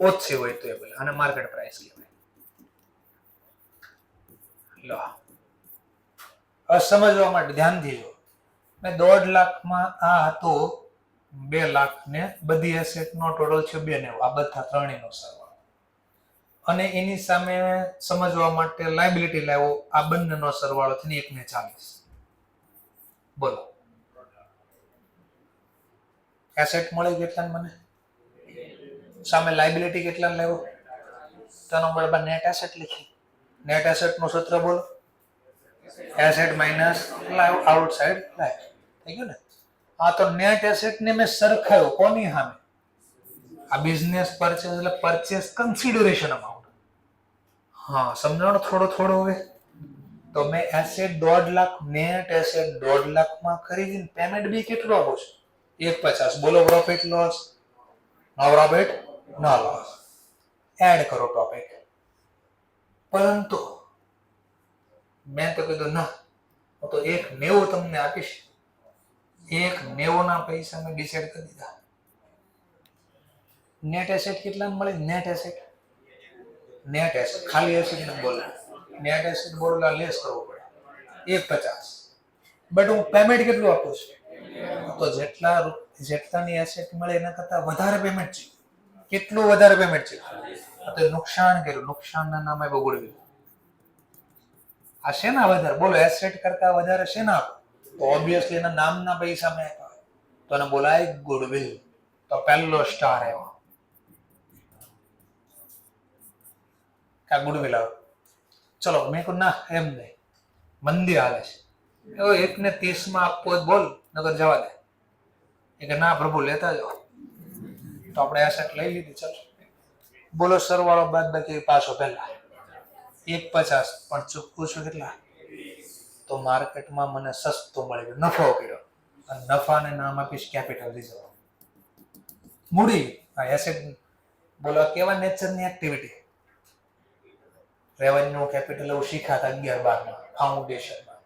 ઓછી હોય તોય ભલે, અને માર્કેટ પ્રાઇસ કહેવાય. લો, સમજવા માટે ધ્યાનથી જો. મેં 1.5 લાખમાં આ હતો 2 લાખ ને બધી એસેટ નો ટોટલ છે 290. આ બધા ત્રણેયનો સરવાળો. અને એની સામે સમજવા માટે લાયબિલિટી લાવ્યો, આ બંનેનો સરવાળો થઈને 140. બોલો, એસેટ મળી કેટલા મને? સામે લાયબિલિટી કેટલા લાવ્યો? તેનો બરાબર નેટ એસેટ લખી. નેટ એસેટ નું સૂત્ર બોલો. Asset minus outside life. થઈ ગયું ને? આ તો નેટ એસેટ ને મેં સરખાયો કોની સામે? આ બિઝનેસ પરચેસ એટલે પરચેસ કન્સિડરેશન અમાઉન્ટ. હા, સમજાણો થોડો હવે. તો મેં એસેટ 1.5 લાખ, નેટ એસેટ 1.5 લાખમાં ખરીદીને પેમેન્ટ બી કેટલું આપો છો? 150. બોલો, પ્રોફિટ લોસ? નો પ્રોફિટ નો લોસ. એડ કરો ટોપિક. પરંતુ મેં તો કીધું ના, હું તો 190 તમને આપીશ. 190 ના પૈસા મેં ડિસાઈડ કરી દીધા. નેટ એસેટ કેટલા મળે? નેટ એસેટ ખાલી એસેટ ને બોલો. નેટ એસેટ બોલો લેસ કરવો પડે. 1.50, બટ હું પેમેન્ટ કેટલું આપું છું? તો જેટલાની એસેટ મળે એના કરતા વધારે પેમેન્ટ છે. કેટલું વધારે પેમેન્ટ છે? તો નુકસાન કર્યું, નુકસાનના નામે બગડ્યું. આ શેના વધારે? બોલો, એસેટ કરતા વધારે શેના આપો? તો ઓબ્વિયસલી એના નામના પૈસા મેં આપ્યા, તો એને બોલાય ગુડવિલ. તો પહેલો સ્ટાર આવ્યો. ગુડવિલ આવ્યો. ચલો, મેં કહું ના, એમ નહીં, મંદી હાલે છે. એકને 30 આપવો બોલ, નગર જવા દે. એ કે ના પ્રભુ, લેતા જાઓ. તો આપણે એસેટ લઈ લીધી. ચલો, બોલો, સરવાળો બાદ બાકી પાછો પહેલા 1.50, પણ ચૂકવું છું કેટલા? તો માર્કેટમાં મને સસ્તું મળી ગયું, નફો કર્યો. અને નફાને નામ આપીશ કેપિટલ રિઝર્વ. મૂડી આ એસેટ. બોલો, કેવા નેચરની એક્ટિવિટી? રેવન્યુ કેપિટલ એવું શીખાતા 11-12 ફાઉન્ડેશનમાં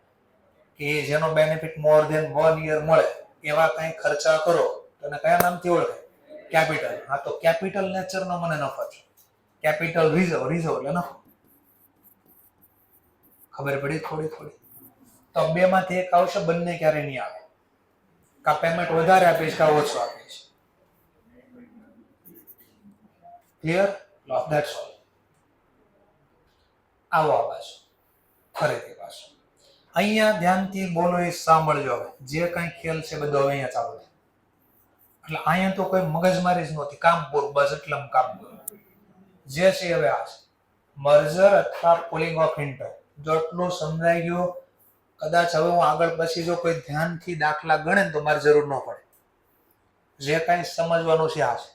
કે જેનો બેનિફિટ મોર ધેન 1 યર મળે એવા કઈ ખર્ચા કરો તો એને કયા નામથી ઓળખે? કેપિટલ. હા, તો કેપિટલ નેચરનો મને નફો છે. કેપિટલ રિઝર્વ એટલે નફો. ખબર પડી થોડી? તો બેમાંથી એક આવશે, બંને ક્યારે નહીં આવે. કા પેમેન્ટ વધારે આપીશ, કા ઓછો આપીશ. ક્લિયર? That's all. આવો આવાજ ફરીથી પાછો અહીંયા ધ્યાનથી બોલો, એ સાંભળજો. હવે જે કઈ ખ્યાલ છે બધો હવે અહીંયા ચાલુ છે. એટલે અહીંયા તો કોઈ મગજમારી જ નહોતી, કામ પૂરું, બસ એટલમ કામ પૂરું. જે છે હવે આ છે મર્જર અથવા પુલિંગ ઓફ ઇન્ટર. જો એટલું સમજાઈ ગયું, કદાચ હવે હું આગળ પછી જો કોઈ ધ્યાનથી દાખલા ગણે તો મારે જરૂર ન પડે. જે કાંઈ સમજવાનું છે આ છે.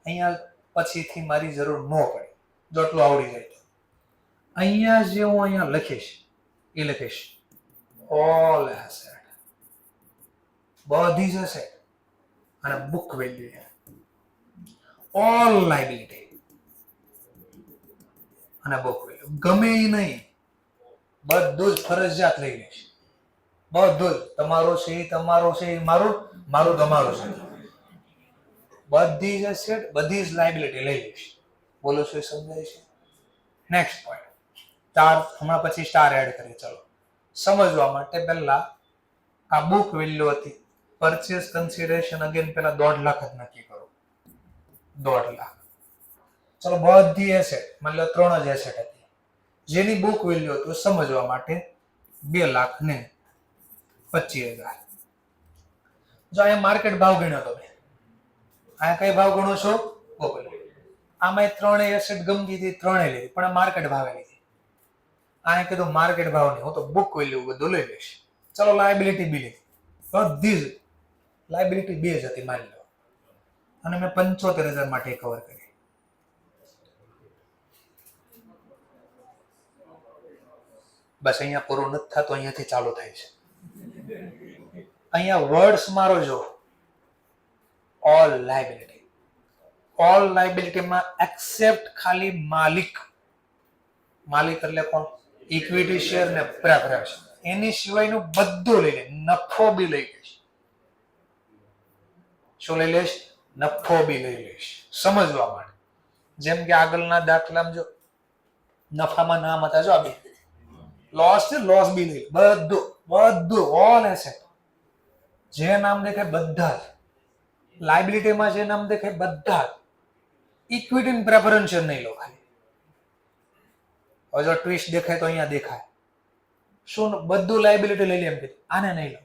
અહીંયા પછીથી મારી જરૂર ન પડે જો એટલું આવડી જાય તો. અહીંયા જે હું અહીંયા લખીશ એ લખીશ ઓલ એસેટ, બધી જ એસેટ અને બુક વેલ્યુ, ઓલ લાયબિલિટી અને બુક વેલ્યુ. ગમે એ નહીં, બધું જ ફરજિયાત લઈ લઈશ. બધું જ તમારું છે, તમારો છે, મારું તમારું છે. બધી જ એસેટ, બધી જ લાયબિલિટી લઈ લઈશ. બોલો, શું સમજાય છે? Next point. હમણાં પછી સ્ટાર એડ કરીએ. ચલો, સમજવા માટે પહેલા આ બુક વેલ્યુ હતી. પરચેસ કન્સિડરેશન અગેન પહેલા 1.5 લાખ જ નક્કી કરો. 1.5 લાખ. ચલો, બધી એસેટ મતલબ 3 જ એસેટ હતી જેની બુક વેલ્યુ હતું સમજવા માટે 2,25,000. જો અહીંયા માર્કેટ ભાવ ગણ્યો તો અહીંયા કઈ ભાવ ગણો છો? Book value. આમાં 3 એસેટ ગમતી હતી, 3 લીધી, પણ માર્કેટ ભાવે લીધી. અહીંયા કીધું માર્કેટ ભાવ નહીં, હું તો બુક વેલ્યુ બધું લઈ લઈશ. ચલો, લાયબિલિટી બી લીધી. બધી જ લાયબિલિટી 2 જ હતી માની લો, અને મેં 75,000 માટે કવર કરી. બસ અહીંયા પૂરું નથી થતું, અહીંયાથી ચાલુ થાય છે. અહીંયા વર્ડ્સ મારો જો, ઓલ લાયબિલિટી. ઓલ લાયબિલિટીમાં એક્સેપ્ટ ખાલી માલિક એટલે કોણ? ઇક્વિટી શેર ને પ્રેફરન્સ. એની સિવાયનું બધું લઈ લે. નફો બી લઈ લઈશ. શું લઈ લઈશ? નફો બી લઈ લઈશ. સમજવા માટે જેમ કે આગળના દાખલામાં જો નફામાં નામ હતા, જો આ બે લોસ છે, લોસ બી લઈ. બધું ઓલ એસેટ જે નામ દેખાય બધા જ. લાયબિલિટીમાં જે નામ દેખાય બધા જ. ઇક્વિટી પ્રેફરન્સ નહીં લો ખાલી. હવે જો ટ્વિસ્ટ દેખાય તો અહીંયા દેખાય શું? બધું લાયબિલિટી લઈ લે એમ કીધું. આને નહીં લો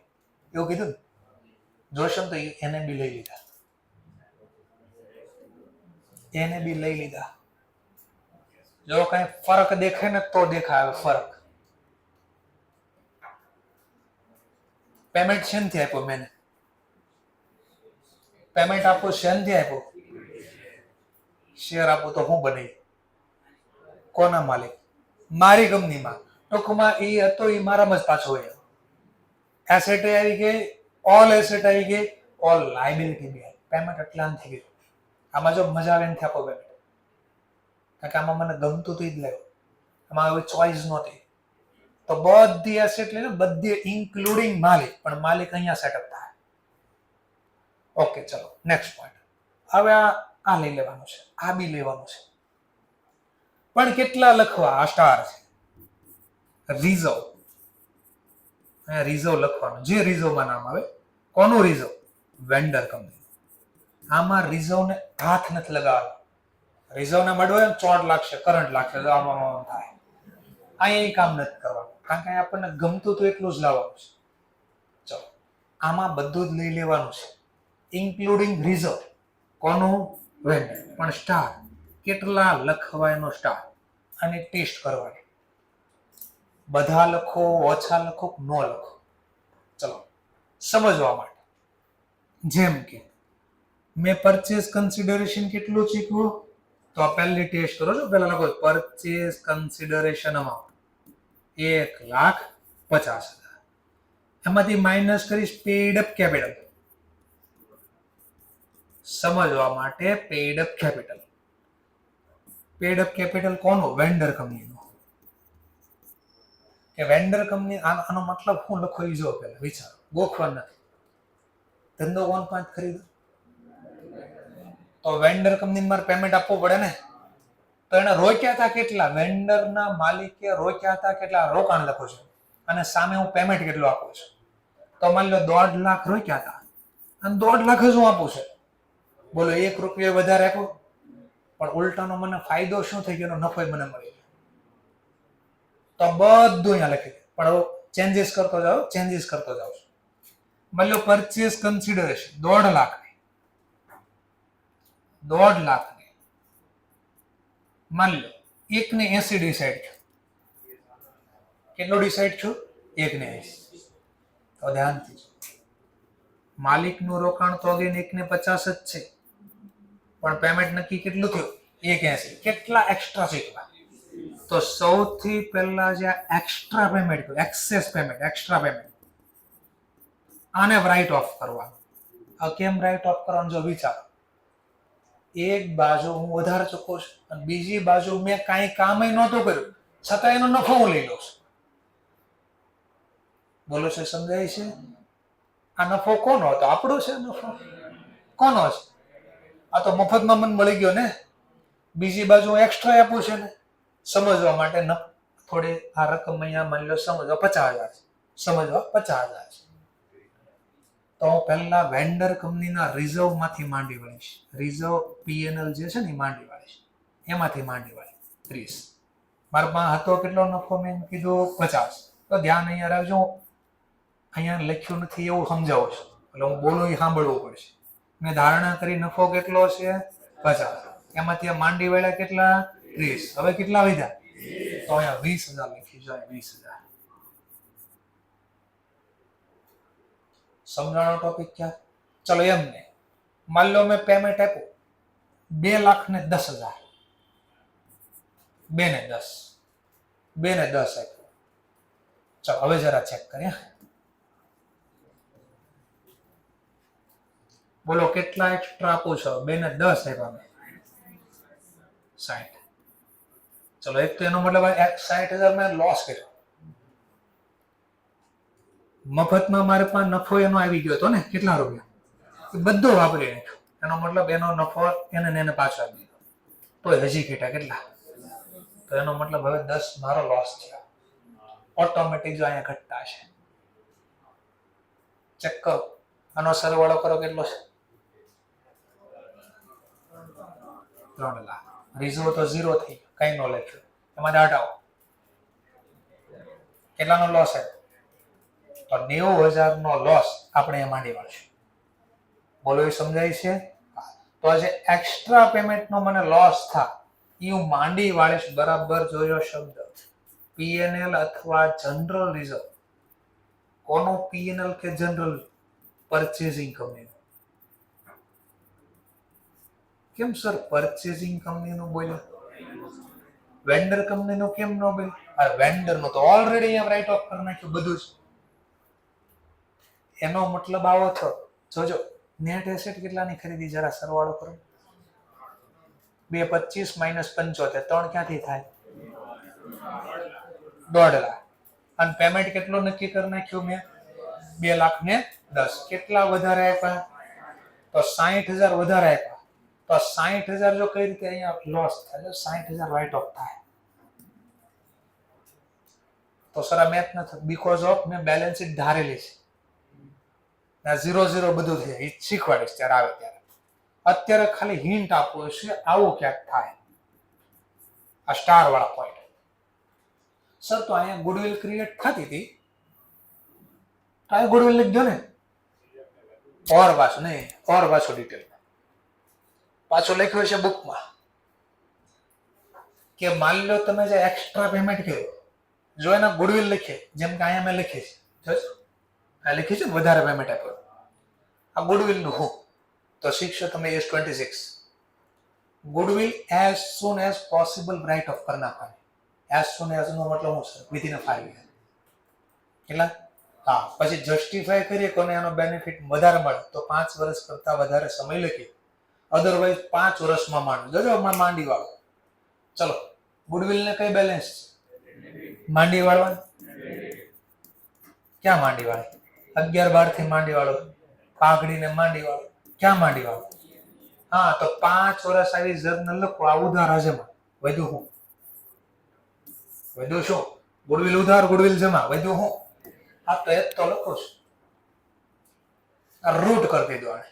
એવું કીધું ને. જોશો તો એને બી લઈ લીધા, એને બી લઈ લીધા. જો કઈ ફરક દેખાય ને તો દેખાય ફરક. પેમેન્ટ શેનથી આપ્યો? મેં પેમેન્ટ આપું શેનથી આપ્યું? શેર આપું તો હું બની કોના માલિક? મારી કંપનીમાં. ટૂંકમાં એ હતો એ મારામાં જ પાછો હોય. એસેટ આવી ગઈ, ઓલ એસેટ આવી ગઈ, ઓલ લાયબિલિટી બી આવી. પેમેન્ટ એટલા થઈ ગયું. આમાં જો મજા આવે નથી આપો પેમેન્ટ, કારણ કે આમાં મને ગમતું તો જ લેવું, આમાં હવે ચોઈસ નહોતી. તો બધી એસેટ લઈને બધી ઇન્ક્લુડિંગ માલિક, પણ માલિક અહીંયા સેટઅપ થાય. ઓકે, ચલો નેક્સ્ટ પોઈન્ટ. હવે આ લઈ લેવાનું છે, આ બી લેવાનું છે, પણ કેટલા લખવા? આ સ્ટાર છે. રિઝર્વ અહીંયા રિઝર્વ લખવાનું, જે રિઝર્વમાં નામ આવે. કોનું રિઝર્વ? Vendor company. આમાં રિઝર્વને હાથ નથી લગાવવાનો. રિઝર્વને મળવો એમ ચોટ લાગશે, કરંટ લાગશે, આમાં થાય. અહીંયા કામ નથી કરવાનું, કારણ કે આપણને ગમતું તો એટલું જ લાવવાનું છે. ચલો, આમાં બધું જ લઈ લેવાનું છે, ઇન્ક્લુડિંગ રિઝર્વ. કોનું? વેન્ડર. પણ સ્ટાર કેટલા લખવા એનો સ્ટાર, અને ટેસ્ટ કરવાની. બધા લખો, ઓછા લખો, ન લખો. ચલો સમજવા માટે, જેમ કે મેં પરચેસ કન્સિડરેશન કેટલું શીખવું, તો આ પહેલી ટેસ્ટ કરો છો. પહેલા લખો પરચેસ કન્સિડરેશન અમાઉન્ટ 1,50,000. એમાંથી માઇનસ કરીશ પેઇડ અપ કેપિટલ. સમજવા માટે paid up capital. Paid up capital કોનું? વેન્ડર કંપનીનું. કે વેન્ડર કંપની, આનો મતલબ શું લખો એ જો પહેલા વિચારો, ગોખવા નથી. ધંધો કોણ પાંચ ખરીદો, તો વેન્ડર કંપનીને મારે પેમેન્ટ આપવું પડે ને. તો એને રોક્યા હતા કેટલા? વેન્ડરના માલિકે રોક્યા હતા કેટલા? રોકાણ લખો છો, અને સામે હું પેમેન્ટ કેટલું આપું છું. તો માની લો 1.5 લાખ રોક્યા હતા, અને 1.5 લાખ જ હું આપું છું. બોલો, 1 રૂપિયો વધારે આપો, પણ ઉલટાનો મને ફાયદો શું થઈ ગયો? નફો મને મળી ગયો. તો બધું અહીંયા લખી દે, પણ હવે ચેન્જીસ કરતો જાઓ, ચેન્જીસ કરતો જાઓ. માની લો પરચેસ કન્સિડરેશન 1.5 લાખ, 1.5 લાખ માની લો 1.80 ડિસાઈડ થયું. કેટલો ડિસાઈડ થયું? 1.80. તો ધ્યાનથી, માલિકનું રોકાણ તો અગેન 1.50 જ છે, પણ પેમેન્ટ નક્કી કેટલું થયું? 1.80. કેટલા એક્સ્ટ્રા શીખવા? તો સૌથી પહેલા જે extra payment, access payment, extra payment, આને રાઇટ ઓફ કરવાનું. આ કેમ રાઇટ ઓફ કરવાનું? જો વિચારો, એક બાજુ હું વધારે ચૂકવું છું, અને બીજી બાજુ મેં કાંઈ કામ નહોતું કર્યું, છતાં એનો નફો હું લઈ લઉં છું. બોલો છે, સમજાય છે? આ નફો કોનો હતો? આપણો છે નફો. કોનો છે? આ તો મફતમાં મને મળી ગયો ને. બીજી બાજુ એક્સ્ટ્રા આપું છે ને. સમજવા માટે થોડી આ રકમ અહીંયા માની લો, સમજવા 50,000 છે, સમજવા 50,000 છે. તો હું પહેલા વેન્ડર કંપનીના રિઝર્વ માંથી માંડી વળીશ. રિઝર્વ પીએનએલ જે છે ને એ માંડી વાળીશ, એમાંથી માંડી વાળી 30. મારા પાસે હતો કેટલો નફો? મેં કીધું 50. તો ધ્યાન અહીંયા રાખજો, અહીંયા લખ્યું નથી એવું સમજાવું છું, એટલે હું બોલું એ સાંભળવું પડશે. મેં ધારણા કરી નફો કેટલો છે? 50. એમાંથી માંડી વાળ્યા કેટલા? 30. હવે કેટલા વધ્યા? તો અહીંયા 20,000 લખી જાય. 20,000. સમજાણો ટોપિક ક્યાં? ચલો એમને માની લો મેં પેમેન્ટ આપ્યું 2,10,000. 2,10 આપ્યું. ચલો હવે જરા ચેક કરીએ. બોલો કેટલા એક્સ્ટ્રા આપું છો? 2,10 આપ્યા મેં. 60. ચલો એક તો એનો મતલબ 60,000 મેં લોસ કર્યો. મફતમાં મારે પાસે નફો એનો આવી ગયો હતો ને, કેટલા રૂપિયા? બધો વાપરી નાખ્યો. એનો મતલબ એનો નફો એને પાછો આપી દીધો, તો હજી કેટલા? તો એનો મતલબ હવે 10 મારો લોસ થયો. ઓટોમેટિક જો અહીંયા ઘટતા છે. ચેક કરો, આનો સરવાળો કરો કેટલો છે? 3 લાખ. રિઝર્વ તો 0 થઈ ગયો, કઈ નો લખ્યું. એમાં હટાવો, કેટલાનો લોસ છે? તો 90,000 નો લોસ આપણે એ માંડી વાળશું. બોલો એ સમજાય છે? તો આજે એક્સ્ટ્રા પેમેન્ટ નો મને લોસ થાય એ હું માંડી વાળીશ. બરાબર જોયો શબ્દ, પીએનએલ અથવા જનરલ રિઝર્વ. કોનો પીએનએલ કે જનરલ? Purchasing company. કેમ સર પરચેસિંગ કંપનીનું બોલ્યા, વેન્ડર કંપનીનું કેમ ન બોલ્યા? આ વેન્ડરનું તો ઓલરેડી અહીંયા રાઇટ ઓફ કરી નાખ્યું બધું જ. એનો મતલબ આવો થયો. જોજો નેટ એસેટ કેટલાની ખરીદી, જરા સરવાળો કરો. 225 - 75, 3 ક્યાંથી થાય? 1.5 લાખ. અને પેમેન્ટ કેટલું નક્કી કરી નાખ્યું મેં? 2,10,000. કેટલા વધારે આપ્યા? તો 60,000 વધારે આપ્યા. તો 60,000 જો કઈ રીતે અહીંયા લોસ થાય? 60,000 રાઇટ ઓફ થાય. તો સર આ મેથ નથી, બીકોઝ ઓફ મેં બેલેન્સ શીટ ધારેલી છે. 0 બધું થઈ જાય, શીખવાડીશ ત્યારે આવે ત્યારે. અત્યારે ખાલી હિન્ટ આપવું છે, આવું ક્યાંક થાય આ સ્ટાર વાળા પોઈન્ટ. સર તો અહીંયા ગુડવિલ ક્રિએટ થતી હતી, તો અહીંયા ગુડવિલ લખજો ને, ઓર પાછું નહીં, ઓર પાછું ડિટેલમાં પાછું લખ્યું છે બુકમાં કે માની લો તમે જે એક્સ્ટ્રા પેમેન્ટ કર્યું, જો એના ગુડવિલ લખીએ, જેમ કે અહીંયા મેં લખી છે, આ લખી છે વધારે પેમેન્ટ આપ્યું, આ ગુડવિલ નું હું તો શીખશો તમે S26. Goodwill as soon as possible write off કરી નાખવાની. એઝ સુન એઝ નો મતલબ હું સર વિધિન 5 years. કેટલા? હા, પછી જસ્ટિફાય કરીએ કોને એનો બેનિફિટ વધારે મળે તો 5 વર્ષ કરતા વધારે સમય લખીએ, અધરવાઇઝ 5 વર્ષમાં માંડો. જોજો હમણાં માંડી વાળો. ચલો, ગુડવિલ ને કઈ બેલેન્સ માંડી વાળવા, ક્યાં માંડી વાળે? 11-12 થી માંડી વાળો, પાઘડી ને માંડી વાળો, ક્યાં માંડી વાળો? હા, તો 5 વર્ષ આવી જર્નલ લખો, આ ઉધાર હજમાં વધ્યું હું? વધ્યું શું? ગુડવિલ ઉધાર, ગુડવિલ જમા, વધ્યું હું? આ તો એક તો લખો છું, આ રૂટ કરી દીધું આને.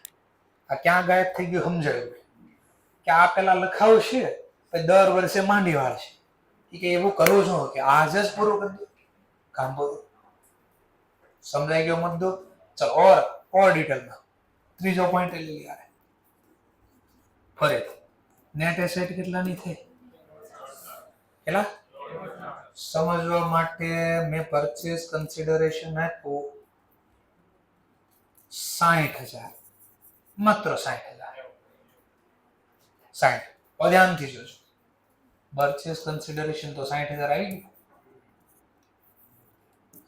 આ ક્યાં ગાયબ થઈ ગયું સમજાયું કે આ પેલા લખાવું છે, પછી દર વર્ષે માંડી વાળ છે કે એવું કરવું છું કે આજ જ પૂરું કરી દઉં, કામ પૂરું. સમજાઈ ગયો મુદ્દો? ચલો, ઓર ડિટેલમાં ત્રીજો પોઈન્ટ લઈ લઈએ. ફરીથી નેટ એસેટ કેટલાની થઈ? કેટલા? સમજવા માટે મેં પરચેસ કન્સિડરેશન આપ્યું 60,000, માત્ર 60,000. 60. ધ્યાનથી જોજો, પરચેસ કન્સિડરેશન તો 60,000 આવી ગયું.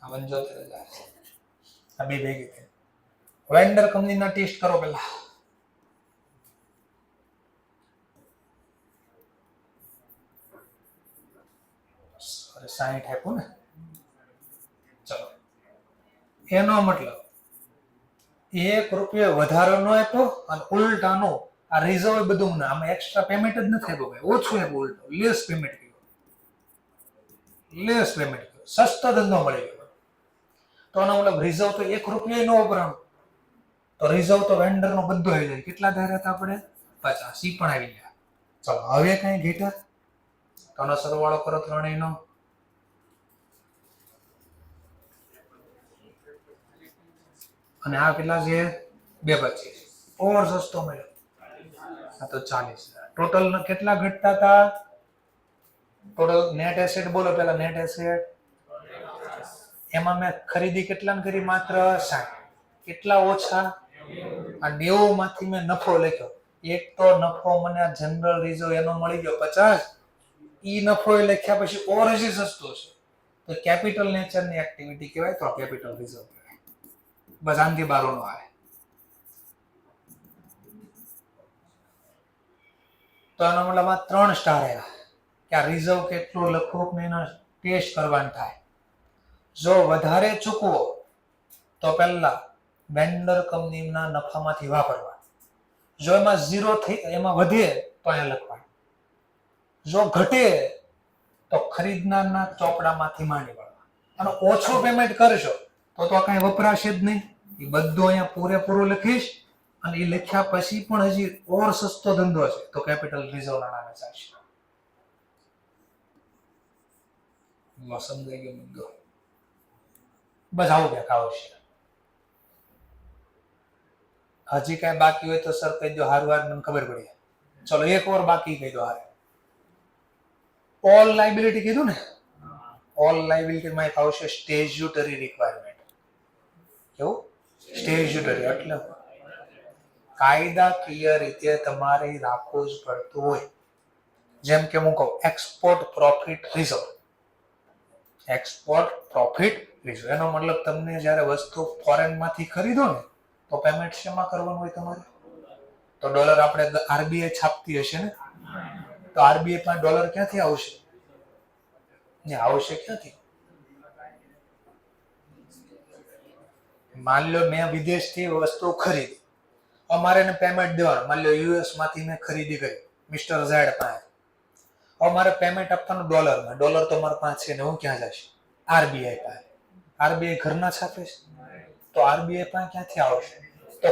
આ 75,000 આ બે ભેગી થઈ. વેન્ડર કંપનીના ટેસ્ટ કરો પેલા. અરે 60 આપ્યું ને, ચલો, એનો મતલબ ₹1 વધારો નો આપ્યો અને ઉલટાનો આ રિઝર્વ બધું ના, આમાં એક્સ્ટ્રા પેમેન્ટ જ નથી આપ્યું ભાઈ, ઓછું આપ્યું, ઉલટો લેસ પેમેન્ટ કર્યું, લેસ પેમેન્ટ કર્યું, સસ્તો ધંધો મળી ગયો. તો આનો મતલબ રિઝર્વ તો ₹1 નો વપરાણો, તો રિઝર્વ તો વેન્ડર નો બધું આવી જાય. કેટલા ધાર્યા હતા આપણે? 50. ઈ પણ આવી ગયા. ચલો, હવે કઈ ઘેટા તો આનો સરવાળો કરો ત્રણેયનો. અને આ કેટલા છે? 225. ઓર સસ્તો મળ્યો, આ તો 40,000. ટોટલ કેટલા ઘટતા હતા? ટોટલ નેટ એસેટ બોલો પેલા. નેટ એસેટ એમાં મેં ખરીદી કેટલાની કરી? માત્ર 60. કેટલા ઓછા? આ 90 માંથી મેં નફો લખ્યો. એક તો નફો મને આ જનરલ રિઝર્વ એનો મળી ગયો 50. ઈ નફો એ લખ્યા પછી ઓર હજી સસ્તો છે, તો કેપિટલ નેચરની એક્ટિવિટી કહેવાય, તો કેપિટલ રિઝર્વ કહેવાય. બસ આનથી બારો નો આવે. તો આનો મતલબ આ 3 સ્ટાર આવ્યા કે આ રિઝર્વ કેટલું લખવું ને એનો ટેસ્ટ કરવાનું થાય. જો વધારે ચૂકવો તો પહેલા વેન્ડર કંપનીના નફામાંથી વાપરવા. જો એમાં 0 થઈ, એમાં વધે તો અહીંયા લખવાનું. જો ઘટે તો ખરીદનારના ચોપડામાંથી માંડી વાળવા. અને ઓછું પેમેન્ટ કરશો તો કઈ વપરાશે જ નહીં. એ બધું અહીંયા પૂરેપૂરું લખીશ, અને એ લખ્યા પછી પણ હજી ઓર સસ્તો ધંધો છે તો કેપિટલ રિઝર્વ ના નામે ચાલશે. સમજાઈ ગયો મુદ્દો? બસ આવું ક્યાંક આવશે. હજી કઈ બાકી હોય તો સર કહી દો, હાર મને ખબર પડી. ચલો, એક વાર બાકી કહી દો. હારે ઓલ લાયબિલિટી કીધું ને, ઓલ લાયબિલિટી માં એક આવશે સ્ટેચ્યુટરી રિક્વાયરમેન્ટ. કેવું? સ્ટેચ્યુટરી એટલે કાયદાકીય રીતે તમારે રાખવું જ પડતું હોય. જેમ કે હું કહું export profit reserve. Export profit reserve એનો મતલબ તમને જ્યારે વસ્તુ ફોરેન માંથી ખરીદો ને તો પેમેન્ટ શેમાં કરવાનું હોય તમારે? તો ડોલર આપણે આરબીઆઈ છાપતી હશે ને, તો આરબીઆઈ માં ડોલર ક્યાંથી આવશે? ને આવશે ક્યાંથી? માની લો મેં વિદેશથી વસ્તુ ખરીદી, અમારે એને પેમેન્ટ દેવાનું. માની લો યુએસ માંથી મેં ખરીદી કરી મિસ્ટર ઝેડ પાસે, હવે મારે પેમેન્ટ આપવાનું ડોલરમાં. ડોલર તો મારા પાસે છે ને, હું ક્યાં જઈશ? આરબીઆઈ પાસે. આરબીઆઈ ઘરના છાપે છે, તો આરબીઆઈ પાસે ક્યાંથી આવશે? તો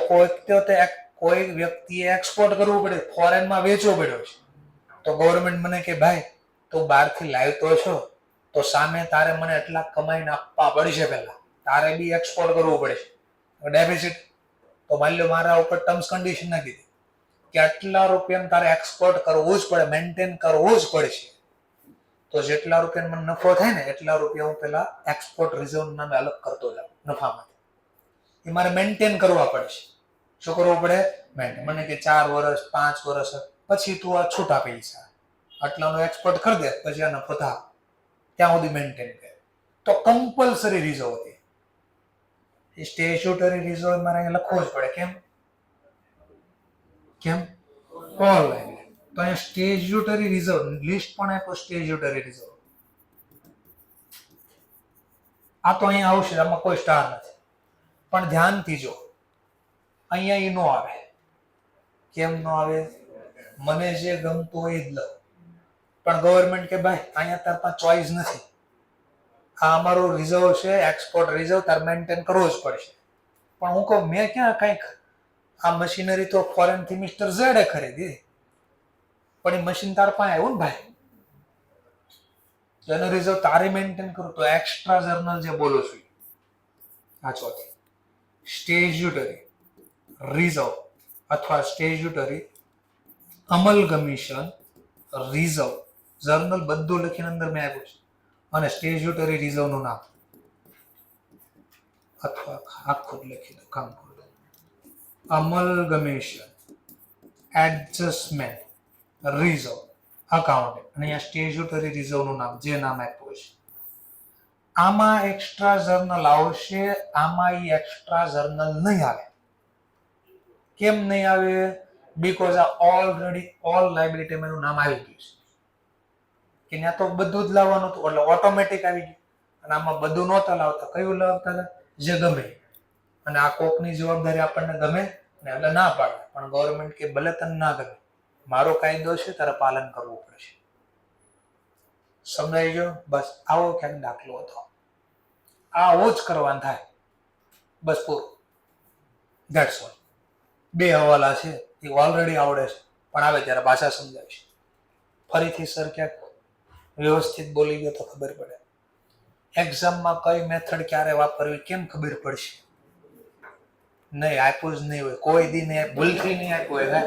કોઈ વ્યક્તિએ એક્સપોર્ટ કરવું પડે, ફોરેનમાં વેચવો પડ્યો છે. તો ગવર્મેન્ટ મને કે ભાઈ તું બહારથી લાવતો છો તો સામે તારે મને એટલા કમાઈને આપવા પડશે, પહેલા તારે બી એક્સપોર્ટ કરવું પડશે. ડેફિસિટ તો માની લો મારા ઉપર ટર્મ્સ કન્ડિશન નાખી દીધી કે આટલા રૂપિયા તારે એક્સપોર્ટ કરવું જ પડે, મેન્ટેન કરવું જ પડશે. તો જેટલા રૂપિયા મને નફો થાય ને એટલા રૂપિયા હું પેલા એક્સપોર્ટ રિઝર્વ નામે અલગ કરતો જાઉં નફામાંથી. એ મારે મેન્ટેન કરવા પડશે. શું કરવું પડે? મેન્ટેન. મને કે 4 વર્ષ 5 વર્ષ પછી તું આ છૂટા પૈસા આટલાનો એક્સપોર્ટ કરી દે, પછી આ નફો થાય ત્યાં સુધી મેન્ટેન કરે. તો કમ્પલસરી રિઝર્વ હતી. એ સ્ટેચ્યુટરી રિઝર્વ મારે અહીંયા લખવો જ પડે. કેમ? ઓનલાઈન. તો અહીંયા સ્ટેચ્યુટરી રિઝર્વ લિસ્ટ પણ આપ્યો, સ્ટેચ્યુટરી રિઝર્વ. આ તો અહીંયા આવશે, આમાં કોઈ સ્ટાર નથી. પણ ધ્યાનથી જો, અહીંયા એ નો આવે. કેમ નો આવે? મને જે ગમતું હોય જ લઉં. પણ ગવર્મેન્ટ કે ભાઈ અહીંયા તાર પાસે ચોઈસ નથી, આ અમારું રિઝર્વ છે, એક્સપોર્ટ રિઝર્વ, તાર મેન્ટેન કરવો જ પડશે. પણ હું કહું મેં ક્યાં કંઈક આ મશીનરી તો ફોરેનથી મિસ્ટર ઝેડે ખરીદી, પણ એ મશીન તાર પાસે આવ્યું ને ભાઈ, એનો રિઝર્વ તારે મેન્ટેન કરું. તો એક્સ્ટ્રા જર્નલ જે બોલો છું આ ચોથી સ્ટેચ્યુટરી રિઝર્વ અથવા સ્ટેચ્યુટરી અમલગમીશન રિઝર્વ જર્નલ બધું લખીને અંદર મેં આપ્યું છે. અને સ્ટેચ્યુટરી રિઝર્વનું નામ અથવા આખું લખી દો, કામ કરો. અમલગમીશન એડજસ્ટમેન્ટ રિઝર્વ અકાઉન્ટ, અને અહીંયા સ્ટેચ્યુટરી રિઝર્વનું નામ જે નામ આપ્યું છે. આમાં એક્સ્ટ્રા જર્નલ આવશે, આમાં એ એક્સ્ટ્રા જર્નલ નહીં આવે. કેમ નહીં આવે? બીકોઝ આ ઓલરેડી ઓલ લાયબિલિટી એનું નામ આવી ગયું છે કે ત્યાં તો બધું જ લાવવાનું હતું, એટલે ઓટોમેટિક આવી ગયું. અને આમાં બધું નહોતા લાવતા. કયું લાવતા હતા? જે ગમે. અને આ કોકની જવાબદારી આપણને ગમે ને એટલે ના પાડે. પણ ગવર્મેન્ટ કે ભલે તને ના ગમે, મારો કાયદો છે, તારે પાલન કરવું પડશે. સમજાઈ ગયો? બસ આવો ક્યાંક દાખલો હતો. આવો જ કરવાનું થાય, બસ પૂરું. That's all. 2 હવાલા છે, એ ઓલરેડી આવડે છે, પણ આવે ત્યારે ભાષા સમજાવીશ. ફરીથી સર ક્યાંક વ્યવસ્થિત બોલી ગયો તો ખબર પડે. એક્ઝામમાં કઈ મેથડ ક્યારે વાપરવી કેમ ખબર પડશે? નહીં આપ્યું જ નહીં હોય, કોઈ દી ને ભૂલથી નહીં આપ્યું હોય,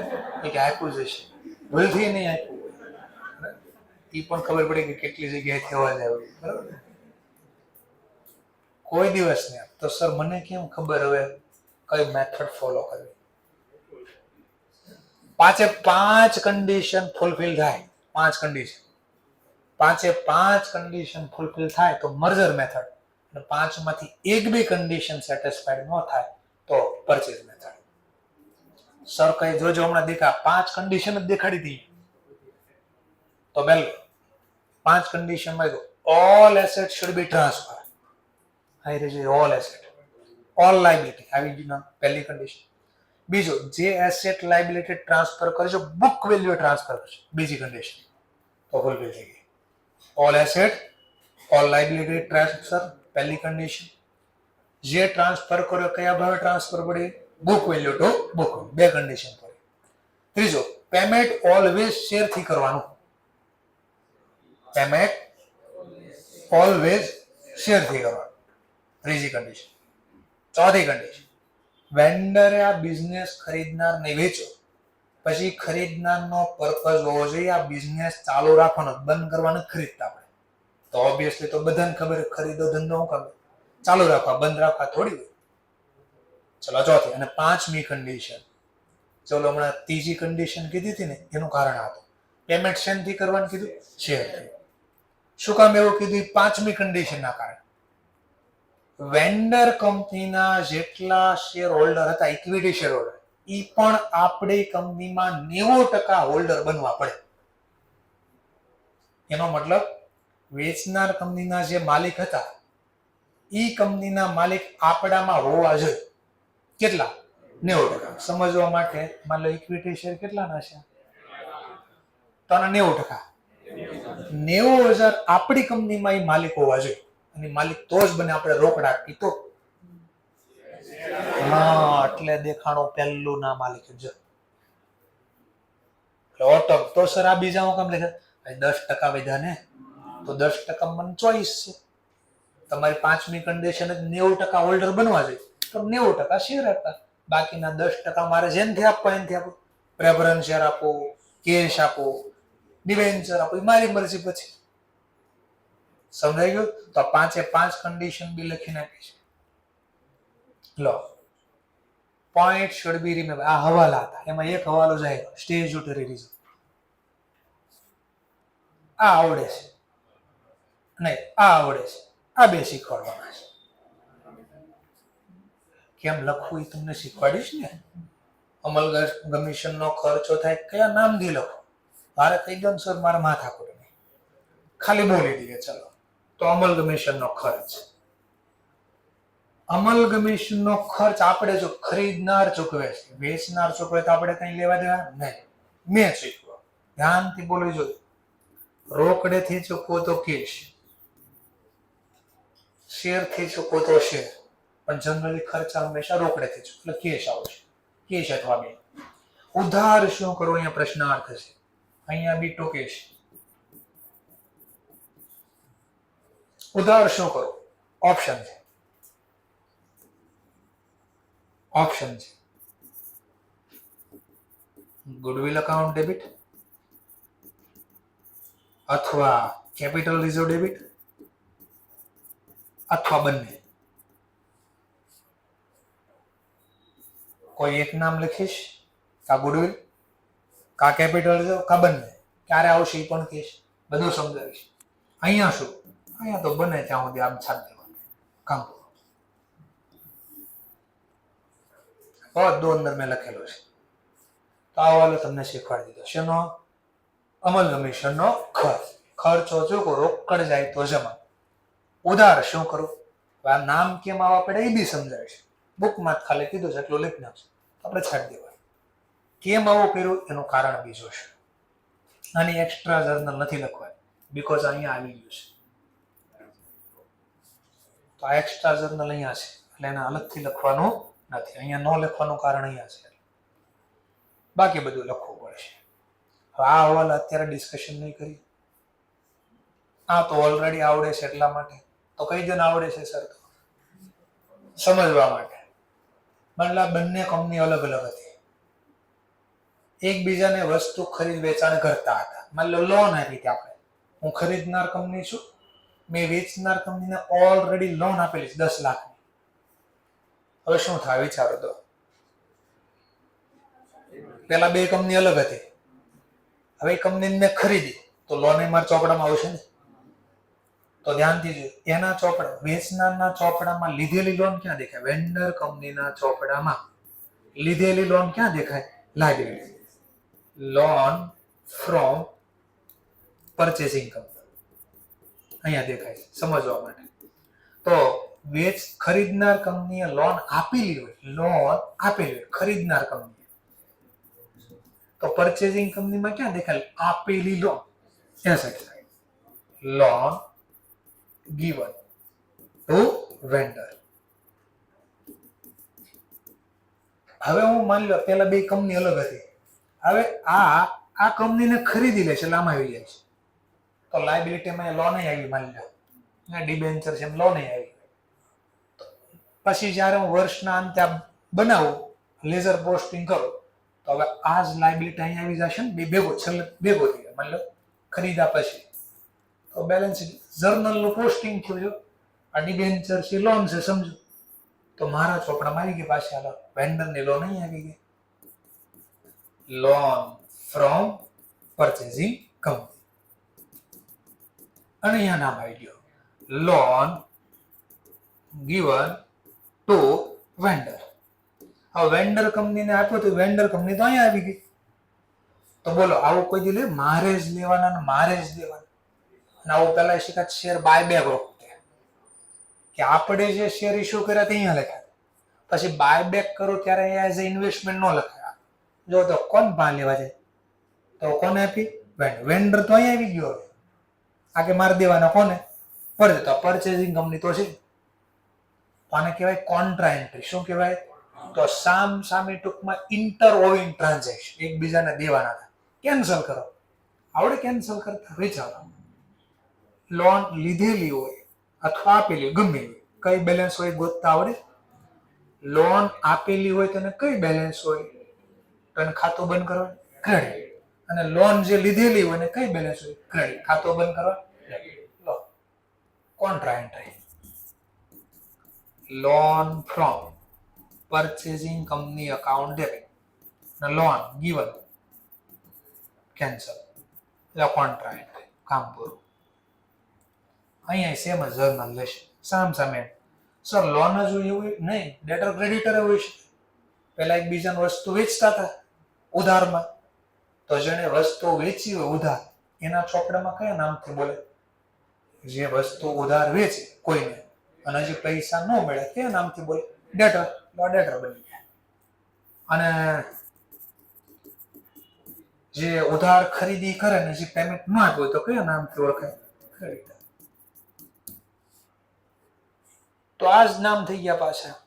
કે આપ્યું જ હશે, ભૂલથી નહીં આપ્યું હોય, એ પણ ખબર પડે કે કેટલી જગ્યાએથી અવાજ આવે. બરાબર? કોઈ દિવસ નહીં. તો સર મને કેમ ખબર હવે કઈ મેથડ ફોલો કરવી? 5 કન્ડિશન ફૂલફિલ થાય. 5 કન્ડિશન, 5 કન્ડિશન ફૂલફિલ થાય તો મર્જર મેથડ. અને 5 માંથી એક બી કન્ડિશન સેટિસ્ફાઈડ ન થાય તો પરચેઝ મેથડ. સર કઈ જોજો હમણાં દેખા 5 કન્ડિશન જ દેખાડી દી. તો બેલ 5 કન્ડિશન માં all asset should be transfer. આઈ રહી ઓલ એસેટ, ઓલ લાયબિલિટી આવી ગઈ પહેલી કન્ડિશન. બીજું, જે એસેટ લાયબિલિટી ટ્રાન્સફર કરજો બુક વેલ્યુ ટ્રાન્સફર કરજો, બીજી કન્ડિશન. તો ફૂલફિલ થઈ ગઈ. All asset all liability transfer પહેલી કન્ડિશન. જે ટ્રાન્સફર કર્યો કયા ભાવે ટ્રાન્સફર પડી? Book value to book. 2 condition પડી. ત્રીજો, પેમેન્ટ ઓલવેઝ શેર થી કરવાનું. પેમેન્ટ ઓલવેઝ શેર થી કરવાનું, ત્રીજી કન્ડિશન. ચોથી કન્ડિશન, વેન્ડરે આ બિઝનેસ ખરીદનારને વેચો, પછી ખરીદનારનો પર્પઝ હોવો જોઈએ આ બિઝનેસ ચાલુ રાખવાનો, બંધ કરવાનો ખરીદતા આપણે. તો ઓબ્વિયસલી તો બધાને ખબર ખરીદો ધંધો હું ખબર ચાલુ રાખવા, બંધ રાખવા થોડી હોય. ચલો ચોથી અને 5મી કન્ડિશન. ચલો હમણાં ત્રીજી કન્ડિશન કીધી હતી ને એનું કારણ હતું. પેમેન્ટ શેનથી કરવાનું કીધું? શેરથી. શું કામ એવું કીધું? 5મી કન્ડિશન ના કારણે. વેન્ડર કંપનીના જેટલા શેર હોલ્ડર હતા, ઇક્વિટી શેર હોલ્ડર, એ પણ આપણી કંપનીમાં 90% હોલ્ડર બનવા પડે. એનો મતલબ વેચનાર કંપનીના જે માલિક હતા એ કંપનીના માલિક આપણામાં હોવા જોઈએ. કેટલા? 90%. સમજવા માટે માન લો ઇક્વિટી શેર કેટલાના છે? તો 90%. 90,000 આપણી કંપનીમાં એ માલિક હોવા જોઈએ. અને માલિક તો જ બને, આપણે રોકડા આપી તો. હા, એટલે દેખાણું પહેલું નામ આ લખ્યું છે. ઓટો તો સર આ બીજામાં કેમ લખે? 10% વધ્યા ને, તો 10% મને ચોઈસ છે. તમારી પાંચમી કન્ડિશન 90% હોલ્ડર બનવા જોઈએ, તો 90% શેર આપતા, બાકીના 10% મારે જેનથી આપવા એનથી આપો. પ્રેફરન્સ શેર આપો, કેશ આપો, ડિવેન્ચર આપો, મારી મરજી. પછી સમજાઈ ગયું? તો 5 કન્ડિશન બી લખી નાખી છે. લો, પોઈન્ટ શુડ બી રિમેમ્બર. આ હવાલા હતા, એમાં એક હવાલો જાય સ્ટેચ્યુટરી રિઝર્વ. આ આવડે છે નહીં, આ આવડે છે, આ બે શીખવાડવાના છે. કેમ લખવું એ તમને શીખવાડીશ ને. અમલગમીશનનો ખર્ચો થાય કયા નામથી લખો, મારે કહી દો ને સર, મારા માથા ખોટે નહીં, ખાલી બોલી દઈએ ચલો. તો અમલગમીશનનો ખર્ચ, અમલગમીશનનો ખર્ચ આપણે જો ખરીદનાર ચૂકવે છે, વેચનાર ચૂકવે તો આપણે કઈ લેવા દેવા નહીં. મેં ચૂકવો, ધ્યાનથી બોલવું જોઈએ. રોકડેથી ચૂકવો તો કેશ, શેરથી ચૂકવો તો શેર, પણ જનરલી ખર્ચા હંમેશા રોકડેથી ચૂકવો, એટલે કેશ આવશે. કેશ અથવા બે. ઉધાર શું કરો? અહીંયા પ્રશ્નાર્થ છે, અહીંયા બી તો કેશ. ઉધાર શું કરો? ઓપ્શન છે, ઓપ્શન છે. ગુડવિલ અકાઉન્ટ ડેબિટ અથવા કેપિટલ રિઝર્વ ડેબિટ અથવા બંને. કોઈ એક નામ લખીશ, કા ગુડવિલ, કા કેપિટલ રિઝર્વ, કા બંને. ક્યારે આવશે એ પણ કહીશ, બધું સમજાવીશ. અહીંયા શું? અહીંયા તો બને ત્યાં સુધી આમ છાપ દેવાનું કામ. બધું અંદર મેં લખેલું છે. તો આ વાલો તમને શીખવાડી દીધો. શેનો? અમલગમીશનનો ખર્ચ. ખર્ચો ચૂકો, રોકડ જાય તો જમા. ઉધાર શું કરું? આ નામ કેમ આવવા પડે એ બી સમજાવીશ. બુકમાં જ ખાલી કીધું છે એટલું લખી નાખશે, આપણે છાડી દેવાય. કેમ આવું કર્યું એનું કારણ બીજું છે. આની એક્સ્ટ્રા જર્નલ નથી લખવાની, બીકોઝ અહીંયા આવી ગયું છે. તો આ એક્સ્ટ્રા જર્નલ અહીંયા છે, એટલે એને અલગથી લખવાનું નથી. અહીંયા ન લખવાનું કારણ અહીંયા છે, બાકી બધું લખવું પડશે. આ હવાલ અત્યારે ડિસ્કશન નહીં કરી. આ તો ઓલરેડી આવડે છે એટલા માટે. તો કઈ જણ આવડે છે સર? તો સમજવા માટે. મતલબ બંને કંપની અલગ અલગ હતી, એકબીજાને વસ્તુ ખરીદ વેચાણ કરતા હતા. મતલબ લોન આપી હતી આપણે. હું ખરીદનાર કંપની છું, મેં વેચનાર કંપનીને ઓલરેડી લોન આપેલી છે 10 લાખની. હવે શું થાય વિચારો તો. પેલા બે કંપની અલગ હતી, હવે કંપની મેં ખરીદી તો લોન એ મારા ચોપડામાં આવશે ને. તો ધ્યાનથી જોઈએ, એના ચોપડા, વેચનારના ચોપડામાં લીધેલી લોન ક્યાં દેખાય? વેન્ડર કંપનીના ચોપડામાં લીધેલી લોન ક્યાં દેખાય? Liability. Loan from purchasing company અહીંયા દેખાય, સમજવા માટે. તો ખરીદનાર કંપનીએ લોન આપેલી હોય, લોન આપેલી હોય ખરીદનાર કંપની, તો પરચેસિંગ કંપનીમાં ક્યાં દેખાય? આપેલી loan. Loan given to vendor. હવે હું માની લો પેલા બે કંપની અલગ હતી, હવે આ કંપનીને ખરીદી લે છે એટલે આમાં આવી જાય છે, તો લાયબિલિટીમાં લોન આવી. માની લો ડિબેન્ચર છે, લોન આવી. પછી જ્યારે હું વર્ષના અંતે બનાવું, લેઝર પોસ્ટિંગ કરું, તો હવે આ જ લાયબિલિટી અહીંયા આવી જશે ને, ભેગો છેલ્લે ભેગો થઈ જાય. માની લો ખરીદા પછી તો બેલેન્સ જર્નલનું પોસ્ટિંગ થયું છે, આ ડિબેન્ચર છે, લોન છે, સમજો. તો મારા ચોપડામાં આવી ગઈ પાછી હાલો વેન્ડરની લોન અહીં આવી ગઈ. લોન ફ્રોમ પરચેસિંગ કંપની, અને અહીંયા નામ આવી ગયો લોન ગિવન ટુ વેન્ડર. હવે વેન્ડર કંપનીને આપ્યું તો વેન્ડર કંપની તો અહીંયા આવી ગઈ. તો બોલો આવું કોઈ દી લે? મારે જ લેવાના ને મારે જ દેવાના. અને આવું પેલા શીખાત શેર બાયબેક વખતે કે આપણે જે શેર ઇસ્યુ કર્યા તે અહીંયા લખ્યા, પછી બાયબેક કરો ત્યારે અહીંયા એઝ ઇન્વેસ્ટમેન્ટ ન લખાયા. જો તો કોણ ભાગ લેવા જાય? તો કોને આપી? વેન્ડર તો અહીંયા આવી ગયો. હવે આ કે મારે દેવાના કોને? તો પરચેઝિંગ કંપની તો છે. આને કહેવાય કોન્ટ્રા એન્ટ્રી. શું કહેવાય? તો સામે ટૂંકમાં ઇન્ટરઓવિંગ ટ્રાન્ઝેક્શન, એકબીજાને દેવાના હતા, કેન્સલ કરો. આવડે કેન્સલ કરતા? વિચારો, લોન લીધેલી હોય અથવા આપેલી ગમે કઈ બેલેન્સ હોય ગોતતા આવડે? લોન આપેલી હોય તો કઈ બેલેન્સ હોય? તો એને ખાતું બંધ કરવા ક્રેડિટ. અને લોન જે લીધેલી હોય ને કઈ બેલેન્સ હોય? ક્રેડિટ. ખાતું બંધ કરવા લો. Contra entry. Loan from purchasing company account debit. Loan given cancel. એટલે કોન્ટ્રા એન્ટ્રી. કામ પૂરું. અહીંયા સેમ જ જર્નલ લેશે સામે. સર લોન જ હોય એવું નહીં, ડેટર ક્રેડિટર હોય છે. પેલા એકબીજાને વસ્તુ વેચતા હતા ઉધારમાં, તો જેને વસ્તુ વેચી હોય ઉધાર, એના ચોપડામાં કયા નામથી બોલે? જે વસ્તુ ઉધાર વેચે કોઈને અને હજી પૈસા ન મળે કયા નામથી બોલે? ડેટર. ડેટર બની ગયા. અને જે ઉધાર ખરીદી કરે ને જે પેમેન્ટ ન આપ્યું તો કયા નામથી ઓળખાય? ક્રેડિટર. તો આ જ નામ થઈ ગયા પાછા.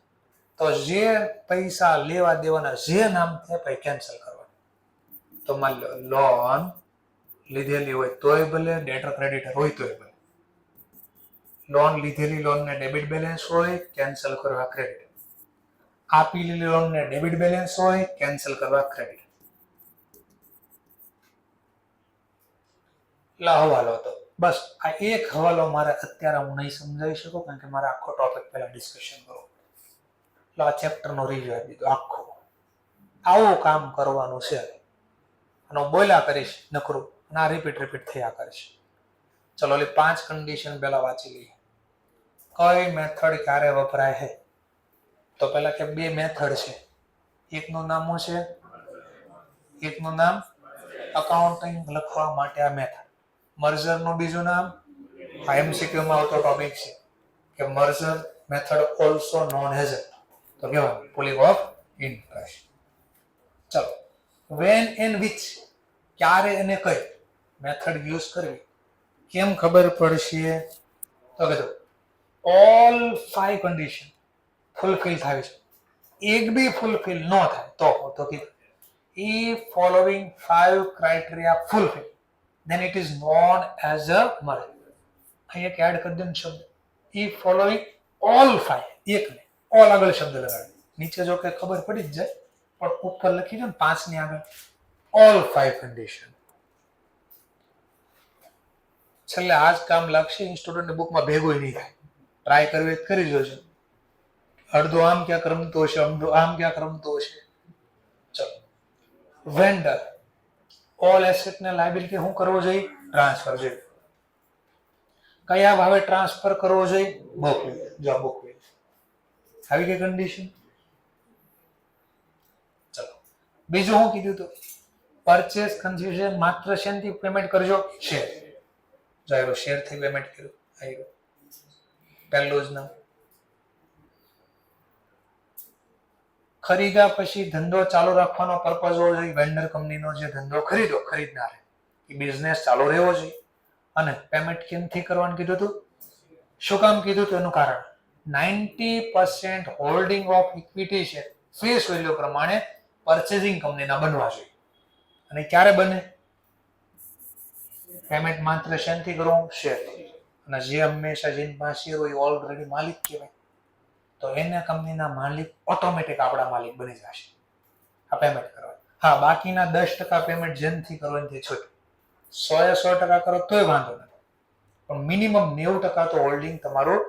તો જે પૈસા લેવા દેવાના જે નામથી આપાય કેન્સલ કરવાનું. તો માની લો લોન લીધેલી હોય તોય ભલે, ડેટર ક્રેડિટર હોય તોય ભલે. લોન લીધેલી લોનને ડેબિટ બેલેન્સ હોય, કેન્સલ કરવા ક્રેડિટ. આપેલી લોનને ડેબિટ બેલેન્સ હોય, કેન્સલ કરવા ક્રેડિટ. એટલે હવાલો હતો. બસ આ એક હવાલો મારે અત્યારે હું નહીં સમજાવી શકું, કારણ કે મારે આખો ટોપિક પહેલા ડિસ્કશન કરવો. એટલે આ ચેપ્ટરનો રિવ્યુ આપી દીધો આખો. આવું કામ કરવાનું છે અને હું બોલ્યા કરીશ નકરું, અને આ રિપીટ થયા કરીશ. ચલો ઓલી 5 કન્ડિશન પહેલા વાંચી લઈએ. કઈ મેથડ ક્યારે વપરાય છે? તો પહેલા કે 2 મેથડ છે. એકનું નામ શું છે? એકનું નામ અકાઉન્ટિંગ લખવા માટે આ મેથડ. મર્જર નું બીજું નામ MCQ માં આવતો ટોપિક છે કે merger method also known as તો કહેવાય pooling of interest. ચલો when and which, ક્યારે અને કઈ મેથડ યુઝ કરવી કેમ ખબર પડશે? તો કીધું all 5 કન્ડિશન ફૂલફિલ થાય છે. એક બી ફૂલફિલ ન થાય તો કીધું if following 5 criteria fulfill then it is known as a merger. અહીંયા એડ કરી દો શબ્દ if following all 5, એક ને all આગળ શબ્દ લગાડો. નીચે જો કે ખબર પડી જ જાય, પણ ઉપર લખી દો ને 5 ની આગળ all 5 કન્ડિશન. છેલ્લે આ જ કામ લાગશે. સ્ટુડન્ટની બુકમાં ભેગું નહીં થાય. ટ્રાય કરવી કરી જોજો. અડધો આમ ક્યાંક રમતો હશે, અડધો આમ ક્યાંક રમતો હશે. ચલો વેન્ડર ઓલ એસેટ ને લાયબિલિટી શું કરવો જોઈએ? ટ્રાન્સફર જોઈએ. કયા ભાવે ટ્રાન્સફર કરવો જોઈએ? Book value. જો બુક વેલ્યુ આવી ગઈ કન્ડિશન. ચલો બીજું શું કીધું હતું? પરચેસ કન્સિડરેશન માત્ર શેનથી પેમેન્ટ કરજો? શેર. જો આવ્યો શેર થી પેમેન્ટ કર્યું. આવ્યો પહેલું જ નામ. ખરીદા પછી ધંધો ચાલુ રાખવાનો પર્પઝ હોવો જોઈએ. વેન્ડર કંપનીનો જે ધંધો ખરીદો ખરીદનાર એ બિઝનેસ ચાલુ રહેવો જોઈએ. અને પેમેન્ટ કેમથી કરવાનું કીધું હતું? શું કામ કીધું હતું? એનું કારણ 90% હોલ્ડિંગ ઓફ ઇક્વિટી છે ફેસ વેલ્યુ પ્રમાણે પરચેઝિંગ કંપનીના બનવા જોઈએ. અને ક્યારે બને? પેમેન્ટ માત્ર શેનથી કરવું? શેર. અને જે હંમેશા જેની પાસે શેર હોય ઓલરેડી માલિક કહેવાય, તો એને કંપનીના માલિક ઓટોમેટિક આપણા માલિક બની જશે આ પેમેન્ટ કરવા. હા, બાકીના 10% પેમેન્ટ જેનથી કરો એનથી છૂટ. 100% કરો તોય વાંધો નથી, પણ મિનિમમ 90% તો હોલ્ડિંગ તમારું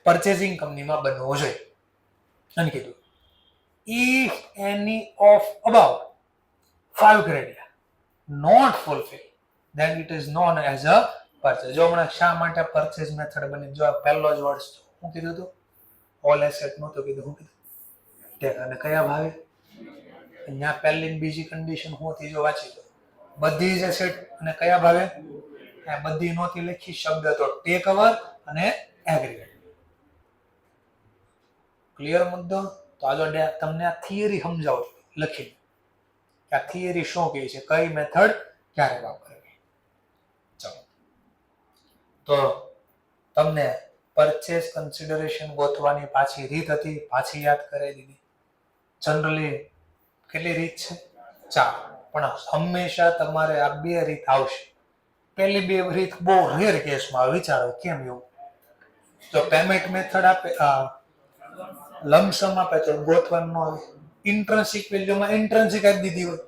પરચેઝિંગ કંપનીમાં બનવો જોઈએ. અને કીધું if any of above 5 criteria not fulfilled then it is known as a purchase. જો હમણાં શા માટે પરચેઝ મેથડ બની? જો આ પહેલો જ વર્ડ શું કીધું હતું? ઓલ એસેટ નું તો કીધું. શું કીધું? ટેક. અને કયા ભાવે? અહીંયા પહેલી ને બીજી કન્ડિશન શું હતી? જો વાંચી દો. બધી જ એસેટ અને કયા ભાવે? બધી નોતી લખી શબ્દ તો ટેક ઓવર અને એગ્રીગેટ. ક્લિયર મુદ્દો? તો આજે તમને આ થિયરી સમજાવું લખી કે આ થિયરી શું કહે છે, કઈ મેથડ ક્યારે વાપરવી. ચલો તો તમને પરચેસ કન્સિડરેશન ગોતવાની પાછી રીત હતી, પાછી યાદ કરાવી દીધી. જનરલી કેટલી રીત છે? 4. પણ હંમેશા તમારે આ 2 રીત આવશે. પહેલી 2 રીત બહુ રેર કેસમાં. વિચારો કેમ એવું? તો પેમેન્ટ મેથડ આપે, લમસમ આપે તો ગોતવાનું ન આવે. ઇન્ટ્રિન્સિક વેલ્યુમાં ઇન્ટ્રિન્સિક આપી દીધી હોય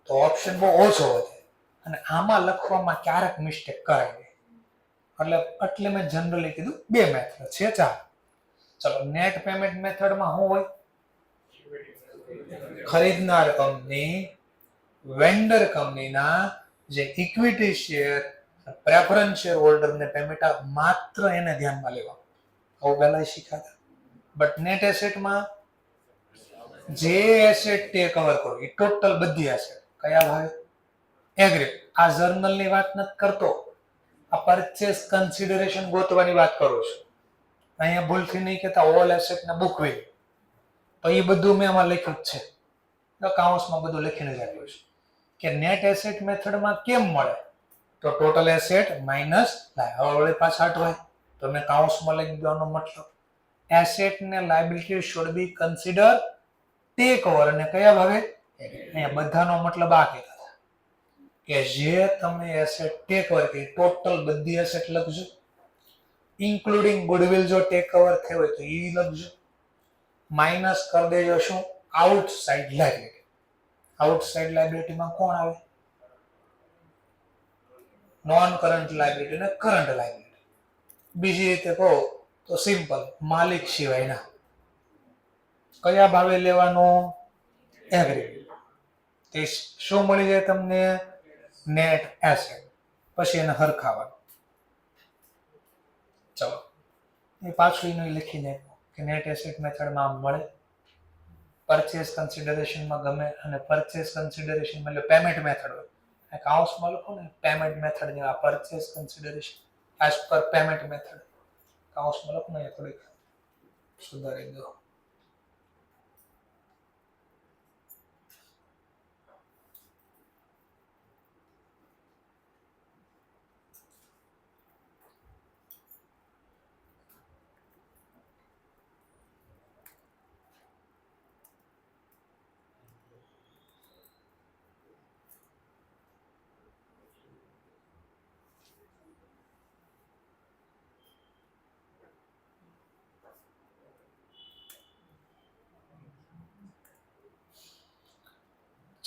તો ઓપ્શન બહુ ઓછો વધે, અને આમાં લખવામાં ક્યારેક મિસ્ટેક કરાય. એટલે મેં જનરલી કીધું 2 મેથડ છે, 4. ચલો, નેટ પેમેન્ટ મેથડમાં શું હોય? ખરીદનાર કંપની વેન્ડર કંપનીના જે ઇક્વિટી શેર પ્રેફરન્સ શેર હોલ્ડરને પેમેન્ટ માત્ર એને ધ્યાનમાં લેવા. આવું પહેલા શીખ્યા. બટ નેટ એસેટમાં જે એસેટ તે કવર કરો એ ટોટલ બધી એસેટ કયા ભાવે? એગ્રી. આ જર્નલની વાત નથી કરતો, આ પરચેસ કન્સિડરેશન ગોતવાની વાત કરું છું. અહીંયા ભૂલથી નહીં કહેતા ઓલ એસેટ ને બુક વેલ્યુ, તો એ બધું મેં આમાં લખ્યું જ છે. અકાઉન્ટ્સમાં બધું લખીને જ આપ્યું છે કે નેટ એસેટ મેથડમાં કેમ મળે? તો ટોટલ એસેટ માઇનસ હવે પાછા હટવાય તો મેં અકાઉન્ટ્સમાં લખી દેવાનો મતલબ એસેટ ને liability should be consider take over, અને કયા ભાવે? અહીંયા બધાનો મતલબ આ કહેતા કે જે તમે એસેટ ટેક ઓવર કરી ટોટલ બધી એસેટ લખજો, ઇન્ક્લુડિંગ ગુડવિલ જો ટેક ઓવર થઈ હોય તો એ લખજો, માઇનસ કરી દેજો શું? Outside liability. આઉટસાઇડ લાયબિલિટીમાં કોણ આવે? નોન કરંટ લાયબિલિટી અને કરંટ લાયબિલિટી. બીજી રીતે કહો તો સિમ્પલ, માલિક સિવાયના. કયા ભાવે લેવાનો? એગ્રી. તે શું મળી જાય તમને? Net asset. પછી એને હરખાવાનું. ચલો, એ પાછું એનું લખીને કે નેટ એસેટ મેથડમાં આમ મળે, પરચેસ કન્સિડરેશનમાં ગમે, અને પરચેસ કન્સિડરેશન એટલે પેમેન્ટ મેથડ હોય. અકાઉન્ટ્સમાં લખો ને પેમેન્ટ મેથડ ની, આ purchase consideration as per payment method. અકાઉન્ટ્સમાં લખો ને થોડીક સુધારી દો.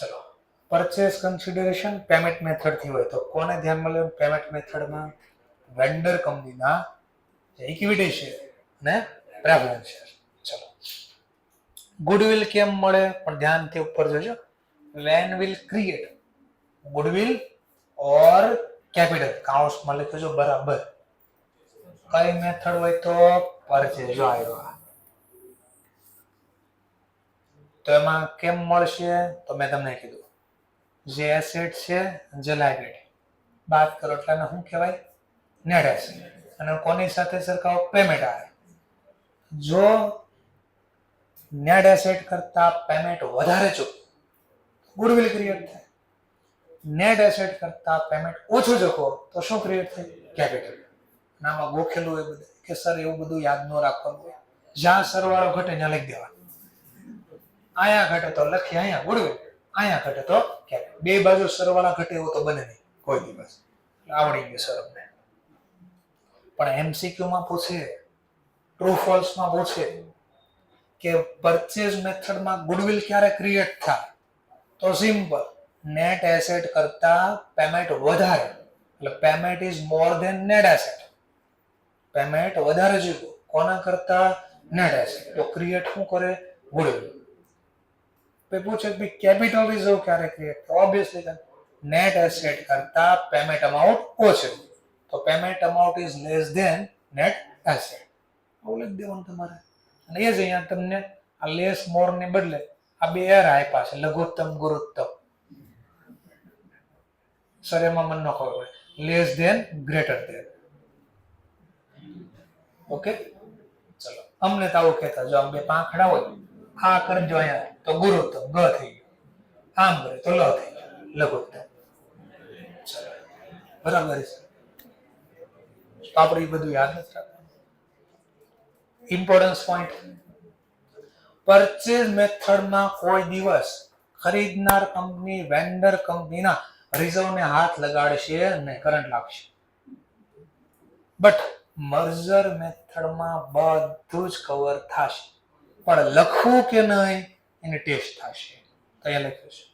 ચલો, પરચેસ કન્સિડરેશન પેમેન્ટ મેથડ થી હોય તો કોને ધ્યાનમાં લેવું? પેમેન્ટ મેથડમાં વેન્ડર કંપનીના ઇક્વિટી શેર ને પ્રેફરન્સ શેર. ચલો, ગુડવિલ કેમ મળે? પણ ધ્યાનથી ઉપર જોજો. When will create goodwill or capital, કાઉન્ટ્સમાં લખજો બરાબર. કઈ મેથડ હોય તો પરચેસ. જો આવ્યો તો એમાં કેમ મળશે? તો મેં તમને કીધું જે એસેટ છે, જે લાયબિલિટી બાદ કરો એટલે શું કહેવાય? Net asset. અને કોની સાથે સરખાવો? પેમેન્ટ આવે. જો નેટ એસેટ કરતા પેમેન્ટ વધારે ચૂક ગુડવિલ ક્રિએટ થાય. નેટ એસેટ કરતા પેમેન્ટ ઓછું ચૂકો તો શું ક્રિએટ થાય? કેપિટલ. આમાં ગોખેલું હોય બધું કે સર એવું બધું યાદ ન રાખવાનું હોય. જ્યાં સરવાળો ઘટે ત્યાં લખી દેવાનું. અહીંયા ઘટે તો લખી અહીંયા ગુડવિલ, અહીંયા ઘટે તો કેપિટલ. બે બાજુ સરવાળા ઘટે એવું તો બને નહીં કોઈ દિવસ. આવડી ગયું સર અમને. પણ એમસીક્યુ માં પૂછે, ટ્રુ ફોલ્સ માં પૂછે કે પરચેઝ મેથડમાં ગુડવિલ ક્યારે ક્રિએટ થાય? તો સિમ્પલ, નેટ એસેટ કરતા પેમેન્ટ વધારે, એટલે payment is more than net asset. Payment વધારે છે કોના કરતા? Net asset. તો ક્રિએટ શું કરે? ગુડવિલ. પૂછે કે કેપિટલ રિઝર્વ ક્યારે ક્રિએટ થાય? ઓબ્વિયસલી નેટ એસેટ કરતા પેમેન્ટ અમાઉન્ટ ઓછું, તો payment amount is less than net asset. આવું લખી દેવાનું તમારે. અને એ જ અહીંયા તમને આ લેસ મોર ને બદલે આ બે એર આપ્યા છે, લઘુત્તમ ગુરુત્તમ. સર એમાં મને ન ખબર હોય, less than greater than. Okay, ચલો, અમને તો આવું કહેતા જો આમ બે પાંખડા હોય, આ કરજો અહીંયા તો ગુરુત્તમ ગ થઈ ગયું, આમ કરે તો લ થઈ ગયું લઘુત્તમ. બરાબર છે. તો આપણે એ બધું યાદ નથી રાખવાનું. ઇમ્પોર્ટન્સ પોઈન્ટ, પરચેઝ મેથડમાં કોઈ દિવસ ખરીદનાર કંપની વેન્ડર કંપનીના રિઝર્વને હાથ લગાડશે નહીં, કરંટ લાગશે. બટ મર્જર મેથડમાં બધું જ કવર થશે, પણ લખવું કે નહીં એની ટેસ્ટ થશે. તો એ લખ્યું છે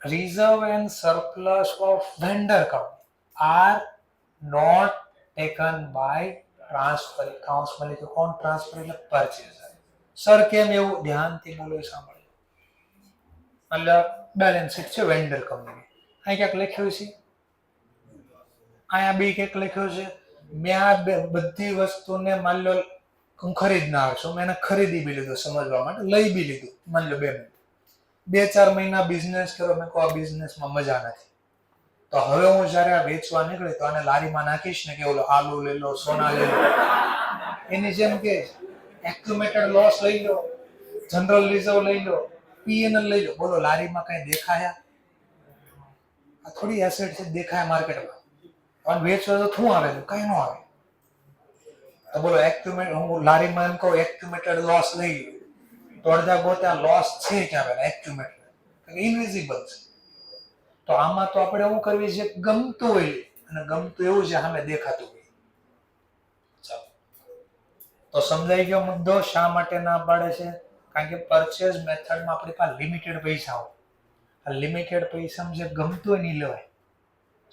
reserve and surplus of vendor company are not taken by transfer accounts માં લખ્યું કોણ ટ્રાન્સફર એટલે પરચેઝર. સર કેમ એવું ધ્યાનથી બોલો સાંભળો. એટલે બેલેન્સ શીટ છે વેન્ડર કંપની, અહીં ક્યાંક લખ્યું છે, અહીંયા બી ક્યાંક લખ્યું છે. મેં આ બધી વસ્તુને માની લો હું ખરીદનાર છું, મેં એને ખરીદી બી લીધું સમજવા માટે, લઈ બી લીધું. માની લો 2 મહિના બિઝનેસ કર્યો, મેં કહું આ બિઝનેસમાં મજા નથી, તો હવે હું જયારે આ વેચવા નીકળી તો આને લારીમાં નાખીશ ને કે ઓલો આલુ લઈ લો, સોના લઈ લો, એની જેમ કે એક્યુમેટેડ લોસ લઈ લો, જનરલ રિઝર્વ લઈ લો, પીએનએલ લઈ લો, બોલો લારીમાં કઈ દેખાયા? આ થોડી એસેટ છે દેખાય માર્કેટમાં, અને વેચવા તો શું આવે, કઈ ન આવે. તો બોલો એક્યુમેટ, હું લારીમાં એમ કહું એક્યુમેટેડ લોસ લઈ લો, તો અડધા ગોતા લોસ છે ક્યાં પેલા એક્યુમેટેડ, ઇનવિઝિબલ છે. તો આમાં તો આપણે શું કરવી છે, ગમતું હોય અને ગમતું એવું છે સામે દેખાતું હોય. ચાલો, તો સમજાઈ ગયો મુદ્દો શા માટે ના પાડે છે? કારણ કે પરચેઝ મેથડમાં આપણી પાસે લિમિટેડ પૈસા હોય. આ લિમિટેડ પૈસામાં જે ગમતું હોય નહીં લેવાય,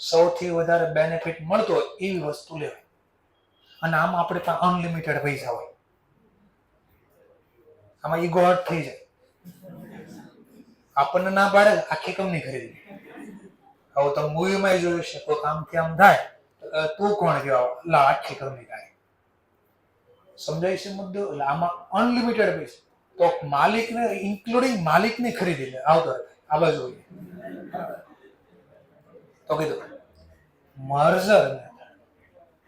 સૌથી વધારે બેનિફિટ મળતો હોય એવી વસ્તુ લેવાય. અને આમાં આપણી પાસે અનલિમિટેડ પૈસા હોય, આમાં ઈગો હર્ટ થઈ જાય. આપણને ના પાડે આખી કંપની ખરીદી. હવે તો મૂવીમાં જોયું છે, કોઈ કામથી આમ થાય તું કોણ કહેવા, લા આખી કંપની થાય. સમજાય છે મુદ્દો? એટલે આમાં અનલિમિટેડ પૈસા, તો માલિકને ઇન્ક્લુડિંગ માલિકની ખરીદી લે આવતો આ બાજુ જોઈએ. તો કીધું merger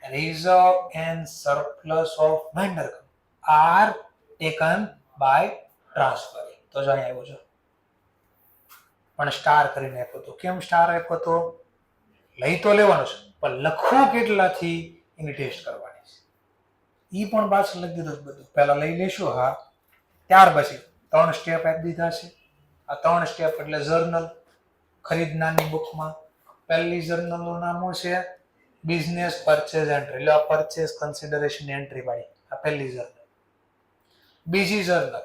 reserve and surplus of vendor are taken by transfer. તો જ અહીંયા આવ્યું છે, પણ સ્ટાર કરીને આપ્યો તો. કેમ સ્ટાર આપ્યો તો? લઈ તો લેવાનું છે, પણ લખવું કેટલાથી એની ટેસ્ટ કરવાની છે. ઈ પણ પાછળ લખી દીધું બધું. પહેલા લઈ લેશું, હા, ત્યાર પછી 3 સ્ટેપ આપી દીધા છે. આ 3 સ્ટેપ એટલે જર્નલ. ખરીદનારની બુકમાં પહેલી જર્નલનું નામ છે બિઝનેસ પરચેઝ એન્ટ્રી, એટલે આ પરચેઝ કન્સિડરેશન એન્ટ્રી વાળી આ પહેલી જર્નલ. બીજી જર્નલ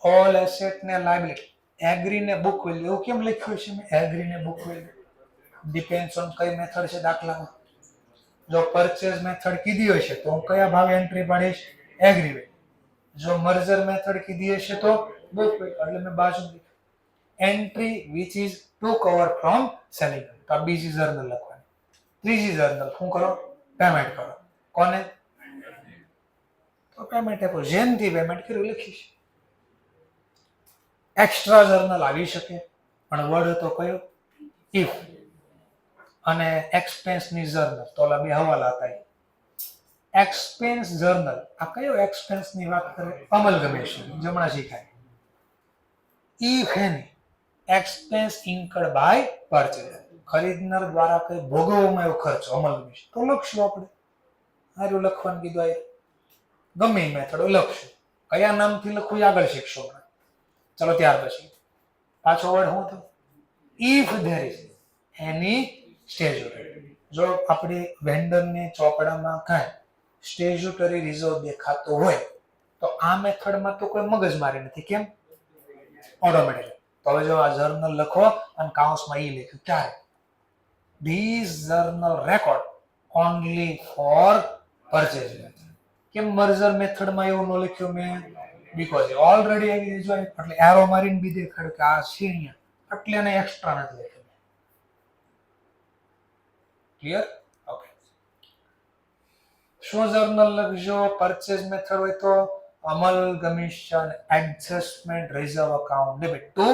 ઓલ એસેટ ને લાયબિલિટી, એગ્રી ને બુક વેલ્યુ. એવું કેમ લખ્યું છે મેં એગ્રી ને બુક વેલ્યુ? ડિપેન્ડ્સ ઓન કઈ મેથડ છે. દાખલામાં જો પરચેઝ મેથડ કીધી હશે તો હું કયા ભાવે એન્ટ્રી પાડીશ? Agree value. જો મર્જર મેથડ કીધી હશે તો બુક વેલ્યુ, એટલે મેં બાજુ entry which is to cover from selling. તો આ બીજી જર્નલ લખવાની. ત્રીજી જર્નલ શું કરો? પેમેન્ટ કરો. કોને? તો પેમેન્ટ આપો, જેનથી પેમેન્ટ કર્યું લખીશ. એક્સ્ટ્રા જર્નલ આવી શકે, પણ વર્ડ તો કયો? ઇફ. અને એક્સપેન્સની જર્નલ તો ઓલા બે હવાલા હતા. એક્સપેન્સ જર્નલ આ કયો એક્સપેન્સની વાત કરે? અમલગમેશન, જમણા શીખાય. ઇફ એની એક્સપેન્સ ઇન્કર્ડ બાય પરચેઝર, ખરીદનાર દ્વારા કઈ ભોગવવામાં આવ્યો ખર્ચો, અમલગમેશન, તો લખશું આપણે. આર્યું લખવાનું કીધું, આ ગમે એ મેથડ લખશું. કયા નામથી લખવું આગળ શીખશો. ચલો ત્યાર પછી પાછો વર્ડ શું થયો? If there is any statutory. જો આપણે વેન્ડરને ચોપડામાં કાંઈ સ્ટેચ્યુટરી રિઝર્વ દેખાતો હોય તો આ મેથડમાં તો કોઈ મગજમારી નથી. કેમ? ઓટોમેટિક. તો હવે જો આ જર્નલ લખો અને કાઉન્સમાં ઈ લખ્યું ક્યારે? This journal record only for purchase method. કેમ મર્જર મેથડમાં એવું ન લખ્યું મેં? બીકોઝ ઓલરેડી આવી જાય એટલે એરો મારીને બી દેખાડ્યું કે આ છે અહીંયા, એટલે એને એક્સ્ટ્રા નથી લખ્યું. ક્લિયર? ઓકે. શું જર્નલ લખજો? પરચેઝ મેથડ હોય તો amalgamation adjustment reserve account debit to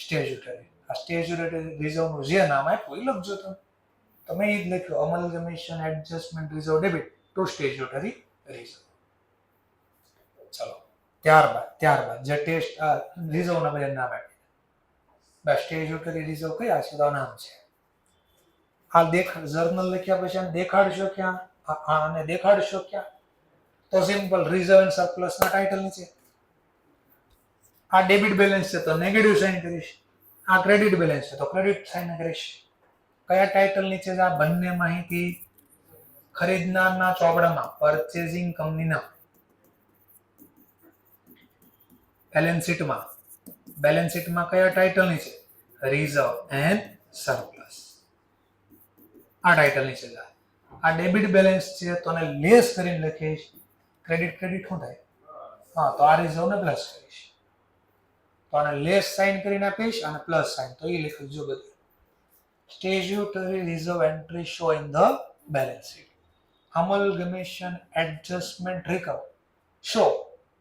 statutory. આ સ્ટેચ્યુટરી રિઝર્વનું જે નામ આપ્યું એ લખજો તમે. તમે એ જ લખ્યું, amalgamation adjustment reserve debit to statutory reserve. ચલો ત્યારબાદ જે ટેસ્ટ રિઝર્વના બધા નામ આપ્યા. સ્ટેચ્યુટરી રિઝર્વ કયા છે? તો નામ છે આ જર્નલ લખ્યા પછી આને દેખાડશો ક્યાં? આને દેખાડશો ક્યાં? તો સિમ્પલ રિઝર્વ એન્ડ સરપ્લસ ના ટાઇટલ નીચે. આ ડેબિટ બેલેન્સ છે તો નેગેટિવ સાઇન કરીશ, આ ક્રેડિટ બેલેન્સ છે તો ક્રેડિટ સાઇન કરીશ. કયા ટાઇટલ નીચે છે? આ બંને માહિતી ખરીદનારના ચોપડામાં પરચેઝિંગ કંપનીના બેલેન્સ શીટમાં કયા ટાઇટલ નીચે? Reserve and surplus. આ ટાઇટલ નીચે છે. આ ડેબિટ બેલેન્સ છે તો એને લેસ કરીને લખીશ. ક્રેડિટ શું થાય? હા, તો આ રિઝર્વ ને પ્લસ કરીશ, તો આને લેસ સાઇન કરીને આપીશ અને પ્લસ સાઇન, તો એ લખી જો બધું. Statutory reserve entry show in the balance sheet. Amalgamation adjustment recover show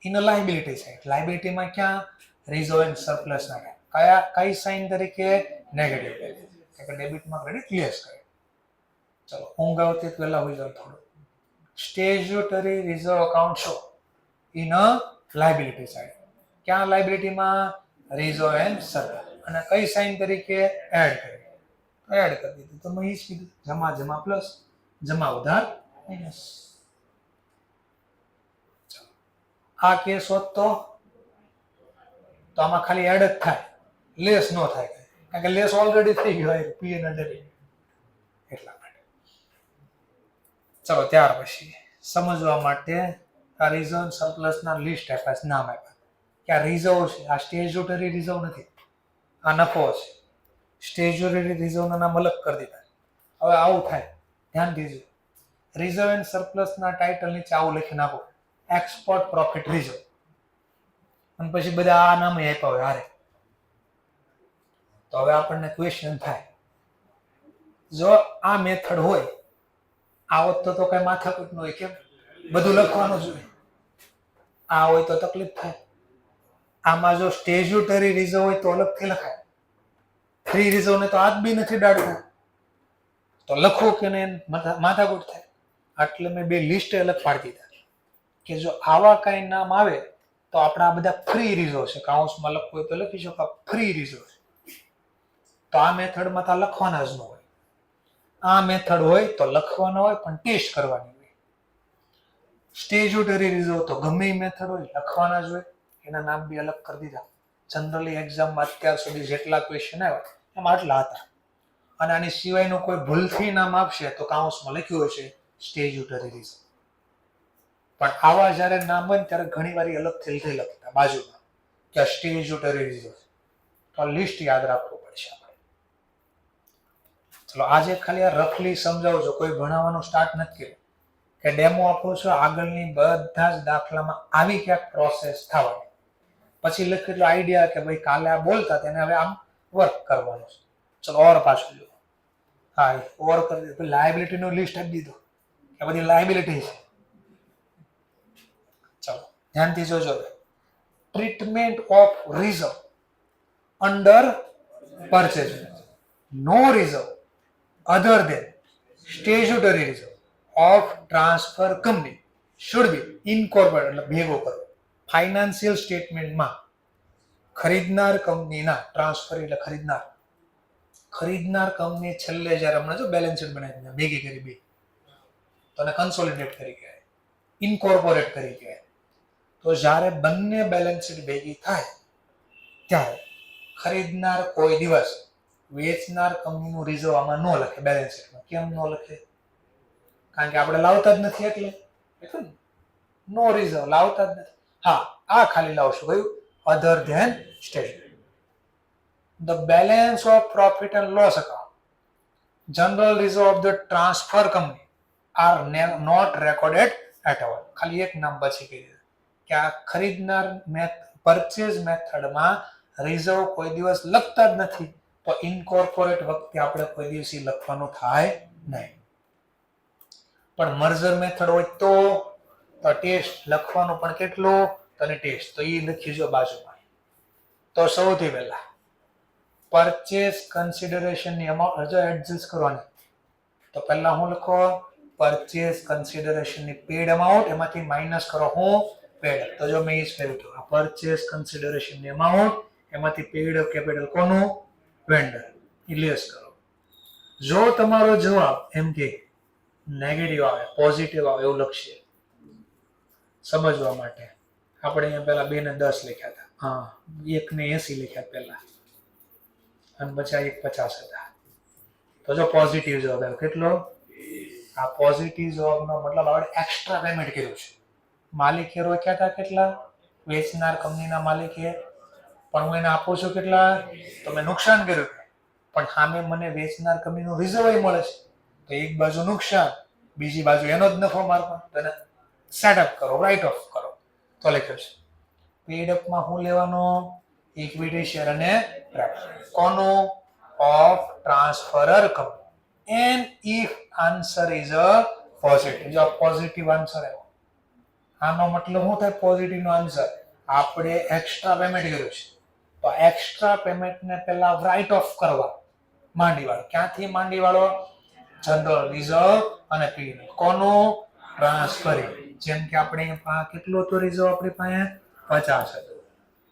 in a liability side. લાયબિલિટીમાં ક્યાં? રિઝર્વ એન્ડ સરપ્લસ ના કઈ સાઇન તરીકે? Negative balance. એટલે ડેબિટમાં ક્રેડિટ લેસ કરે. ચલો ઊંઘ આવતી પહેલા હોઈ જાવ થોડું. Statutory reserve account show in a liability side. ક્યાં લાયબિલિટીમાં? Reserve and surplus. અને કઈ સાઇન તરીકે? એડ કરી દીધું. તો મેં એ જ કીધું, જમા પ્લસ, જમા ઉધાર માઇનસ. આ કેસ હોત તો આમાં ખાલી એડ જ થાય, લેસ ન થાય, કારણ કે લેસ ઓલરેડી થઈ ગયો હોય પી અને ડેબિટ, એટલા માટે. ચલો ત્યાર પછી સમજવા માટે આ રિઝર્વ સરપ્લસ ના લિસ્ટ આપ્યા, નામ આપ્યા કે આ રિઝર્વ છે, આ સ્ટેચ્યુટરી રિઝર્વ નથી, આ નફો છે. સ્ટેચ્યુટરી રિઝર્વ ના નામ અલગ કરી દીધા. હવે આવું થાય, ધ્યાન દીજો. રિઝર્વ એન્ડ સરપ્લસ ના ટાઇટલ નીચે આવું લખી નાખો, એક્સપોર્ટ પ્રોફિટ રિઝર્વ, અને પછી બધા આ નામ આપ્યા હોય હારે. તો હવે આપણને ક્વેશ્ચન થાય, જો આ મેથડ હોય, આવત તો કઈ માથાકૂટ ન હોય, કેમ બધું લખવાનું જ હોય. આ હોય તો તકલીફ થાય. આમાં જો સ્ટેચ્યુટરી રિઝર્વ હોય તો અલગથી લખાય, ફ્રી રિઝર્વ ને તો આજ બી નથી ડાળતા, તો લખવું કે નહીં માથાકૂટ થાય. એટલે મેં બે લિસ્ટ અલગ પાડી દીધા કે જો આવા કઈ નામ આવે તો આપણા આ બધા ફ્રી રિઝર્વ છે. કાઉન્સમાં લખવું હોય તો લખી શકો ફ્રી રિઝર્વ. તો આ મેથડમાં તો લખવાના જ ન હોય. આ મેથડ હોય તો લખવાના હોય પણ ટેસ્ટ કરવાની હોય. સ્ટેચ્યુટરી રિઝર્વ તો ગમે એ મેથડ હોય લખવાના જ હોય. એના નામ બી અલગ કરી દીધા. જનરલી એક્ઝામમાં અત્યાર સુધી જેટલા ક્વેશ્ચન આવ્યા એમાં આટલા હતા. અને આની સિવાયનું કોઈ ભૂલથી નામ આપશે તો કાઉન્સમાં લખ્યું હશે સ્ટેચ્યુટરી રિઝર્વ. પણ આવા જ્યારે નામ હોય ત્યારે ઘણી વાર અલગથી લખતા બાજુમાં કે સ્ટેચ્યુટરી રિઝર્વ. તો લિસ્ટ યાદ રાખવું પડશે આપણે. ચલો આજે ખાલી આ રફલી સમજાવજો, કોઈ ભણાવવાનું સ્ટાર્ટ નથી કર્યું કે ડેમો આપો છો. આગળની બધા જ દાખલામાં આવી ક્યાંક પ્રોસેસ થવાની. પછી લખેલું આઈડિયા કે ભાઈ કાલે આ બોલતા તેને હવે આમ વર્ક કરવાનું છે. ચલો ઓર પાછું લો. હા, ઓર કરી દીધું. લાયબિલિટી નું લિસ્ટ આપી દીધું કે બધી લાયબિલિટી છે. ચલો ધ્યાનથી જોજો. Treatment of reserve under purchase. No reserve other than statutory reserve of transfer company should be incorporate, એટલે ભેગો કરો. ફાઇનાન્શિયલ સ્ટેટમેન્ટમાં ખરીદનાર કંપનીના ટ્રાન્સફર એટલે ખરીદનાર કંપની છેલ્લે જ્યારે હમણાં જો બેલેન્સ શીટ બનાવી ભેગી કરી બે, તો એને કન્સોલિડેટ કરી કહેવાય, ઇનકોર્પોરેટ કરી કહેવાય. તો જ્યારે બંને બેલેન્સ શીટ ભેગી થાય ત્યારે ખરીદનાર કોઈ દિવસ વેચનાર કંપનીનું રિઝર્વ આમાં ન લખે બેલેન્સ શીટમાં. કેમ ન લખે? કારણ કે આપણે લાવતા જ નથી એટલે નો રિઝર્વ લાવતા જ નથી. હા, આ ખાલી લાવશું કયું? Other than statutory. The balance of profit and loss account, general reserve of the transfer company are not recorded at all. ખાલી એક નામ બચી ગયું કે આ ખરીદનાર પરચેઝ મેથડમાં રિઝર્વ કોઈ દિવસ લખતા જ નથી, તો ઇનકોર્પોરેટ વખતે આપણે કોઈ દિવસ લખવાનું થાય નહીં. પણ મર્જર મેથડ હોય તો ટેસ્ટ લખવાનું પણ કેટલું, તને ટેસ્ટ તો એ લખી જો બાજુમાં. તો સૌથી પહેલા પરચેસ કન્સિડરેશન ની અમાઉન્ટ હજુ એડજસ્ટ કરવાની. તો પહેલા હું લખો પરચેસ કન્સિડરેશન ની પેડ અમાઉન્ટ, એમાંથી માઇનસ કરો હું પેડ. તો જો મેં એ જ કર્યું હતું. આ પરચેસ કન્સિડરેશન ની અમાઉન્ટ એમાંથી પેડ કેપિટલ કોનું? વેન્ડર. એ લેસ કરો. જો તમારો જવાબ એમ કે નેગેટિવ આવે, પોઝિટિવ આવે એવું લખીએ સમજવા માટે. આપણે અહીંયા પેલા 2 ને 10 લખ્યા હતા, હા 1 ને 80 લખ્યા પેલા, અને પછી 1 50 હતા. તો જો પોઝિટિવ જવાબ આવ્યો કેટલો? આ પોઝિટિવ જવાબનો મતલબ આપણે એક્સ્ટ્રા પેમેન્ટ કર્યું છે. માલિકે રોક્યા હતા કેટલા? વેચનાર કંપનીના માલિકે, પણ હું એને આપું છું કેટલા? તો મેં નુકસાન કર્યું, પણ સામે મને વેચનાર કંપનીનો રિઝર્વ મળે છે. તો એક બાજુ નુકસાન, બીજી બાજુ એનો જ નફો મારવાનો. તો એને સેટઅપ કરો, રાઇટ ઓફ કરો. તો લખ્યું છે પેડ અપમાં શું લેવાનો? ઇક્વિટી શેર અને કોનો? Of transferor company. And if answer is a positive, જો પોઝિટિવ આન્સર આવ્યો, આનો મતલબ શું થાય? પોઝિટિવ નો આન્સર. આપણે એક્સ્ટ્રા પેમેન્ટ કર્યું છે, તો એક્સ્ટ્રા પેમેન્ટને પહેલા રાઇટ ઓફ કરવા માંડી વાળો. ક્યાંથી માંડી વાળો? જનરલ રિઝર્વ અને પી. કોનું? ટ્રાન્સફરિંગ. જેમ કે આપણે કેટલું હતું રિઝર્વ? આપણી પાસે 50 હતું,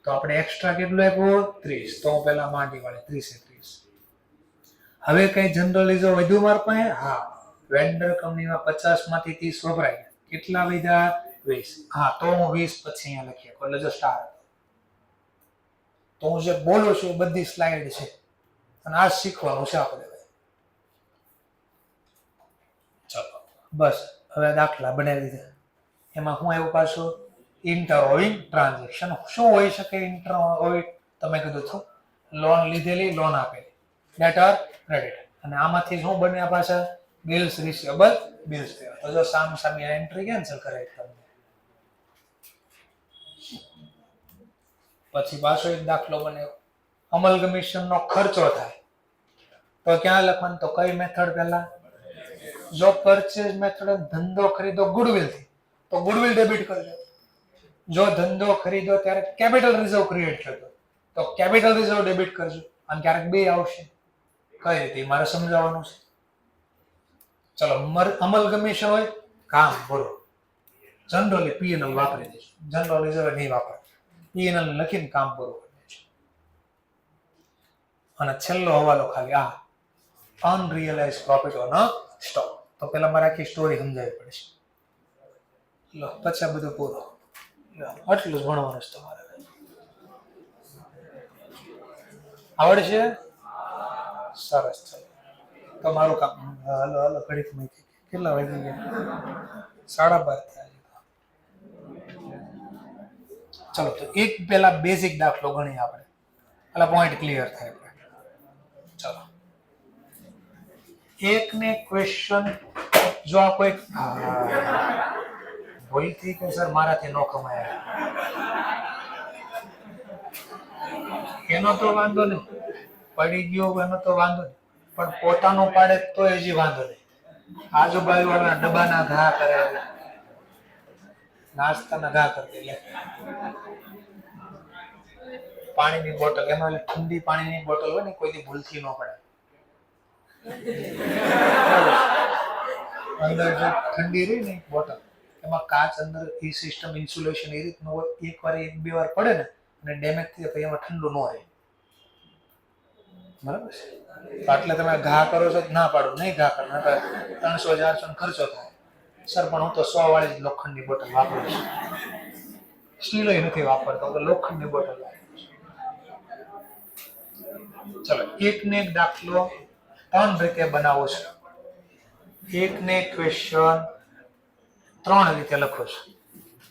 તો આપણે એક્સ્ટ્રા કેટલું આપ્યું? 30. તો પહેલા માંડી વાળે 30 એ 30. હવે કઈ જનરલ રિઝર્વ વધ્યું મારા પાસે? હા, વેન્ડર કંપનીમાં 50 માંથી 30 વપરાય. કેટલા વધ્યા? 20. હા, તો હું 20 પછી અહીંયા લખી શકું, એટલે જો સ્ટાર. તો હું જે બોલું છું એ બધી સ્લાઇડ છે, અને આ શીખવાનું છે આપણે. ચાલો બસ હવે દાખલા બનાવી દીધા. એમાં હું આવ્યું પાછું? ઇન્ટરઓવિંગ ટ્રાન્ઝેક્શન. શું હોઈ શકે ઇન્ટરઓવિંગ? તમે કીધું છું લોન લીધેલી, લોન આપેલી, ડેટર ક્રેડિટ. અને આમાંથી શું બન્યા પાછા? Bills receivable, bills payable. તો જો સામ સામે એન્ટ્રી કેન્સલ કરાવી તમને. પછી પાછો એક દાખલો બન્યો, અમલગમીશન નો ખર્ચો થાય તો ક્યાં લખવાનું? તો કઈ મેથડ પહેલા? જો પરચેઝ મેથડ ધંધો ખરીદો ગુડવિલ થી, તો ગુડવિલ ડેબિટ કરજો. જો ધંધો ખરીદો ત્યારે કેપિટલ રિઝર્વ ક્રિએટ કરજો, તો કેપિટલ રિઝર્વ ડેબિટ કરજો. અને ક્યારેક બે આવશે, કઈ રીતે મારે સમજાવવાનું છે. ચલો, અમલગમીશન હોય કામ બરો, જનરલી પીએનએલ વાપરી દેજો, જનરલ રિઝર્વ નહીં વાપરે. પીએનએલ લખીને કામ પૂરું કરી દેજો. અને છેલ્લો હવાલો ખાલી આ અનરિયલાઇઝ પ્રોફિટ ઓન સ્ટોક. તો પેલા મારે આખી સ્ટોરી સમજાવવી પડશે. લો પછી આ બધું પૂરું. આટલું જ ભણવાનું છે તમારે. આવડશે? સરસ. ચાલો તમારું કામ. હાલો હાલો ઘડીક મૂકી. કેટલા વાગી ગયા? 12:30 થયા. ચલો તો એક પેલા બેઝિક દાખલો ગણી આપણે, એટલે પોઈન્ટ ક્લિયર થાય. ચલો, એક ને ક્વેશ્ચન, જો આ કોઈ ભૂલથી કે સર મારાથી નો કમાયા, એનો તો વાંધો નહીં, પડી ગયો એનો તો વાંધો નહીં, પણ પોતાનો પાડે તો હજી વાંધો નહીં. આજુબાજુ વાળા ડબ્બાના ઘા કરે, નાસ્તાના ઘા કરી દે. પાણીની બોટલ, એમાં ઠંડી પાણીની બોટલ હોય ને, કોઈથી ભૂલથી ન પડે. અંદર જે ઠંડી રહી ને બોટલ, એમાં કાચ અંદર ઈ સિસ્ટમ ઇન્સ્યુલેશન એ રીતનું હોય. એકવાર 1-2 વાર પડે ને અને ડેમેજ થઈ જાય, એમાં ઠંડુ ન રહે. બરાબર છે? એટલે તમે ઘા કરો છો ના પાડો, નહીં ઘા કરો, 300-400 ખર્ચો થાય. સર પણ હું તો 100 વાળી લોખંડની બોટલ વાપરું છું, સ્ટીલો નથી વાપરતો, તો લોખંડની બોટલ વાપરું છું. ચલો, એક ને એક દાખલો 3 રીતે બનાવો છો. એક ને એક ક્વેશ્ચન 3 રીતે લખો છો.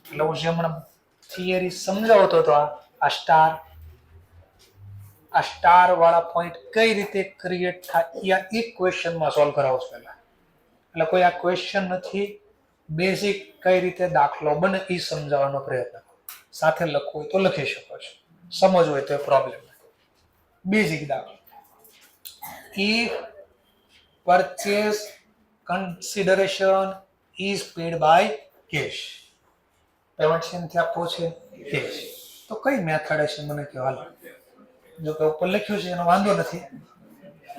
એટલે હું જે હમણાં થિયરી સમજાવતો હતો, આ સ્ટાર વાળા પોઈન્ટ કઈ રીતે ક્રિએટ થાય એક ક્વેશ્ચનમાં સોલ્વ કરાવો છો પહેલા. એટલે કોઈ આ ક્વેશ્ચન નથી, બેઝિક કઈ રીતે દાખલો બને એ સમજાવવાનો પ્રયત્ન કરો. સાથે લખવું હોય તો લખી શકો છો, સમજવું હોય તો પ્રોબ્લેમ. બેઝિક દાખલો, if purchase consideration is paid by cash, payment શેનાથી આપવો છે? કેશ. તો કઈ મેથડ હશે મને કહો. હાલો, જો કે ઉપર લખ્યું છે એનો વાંધો નથી,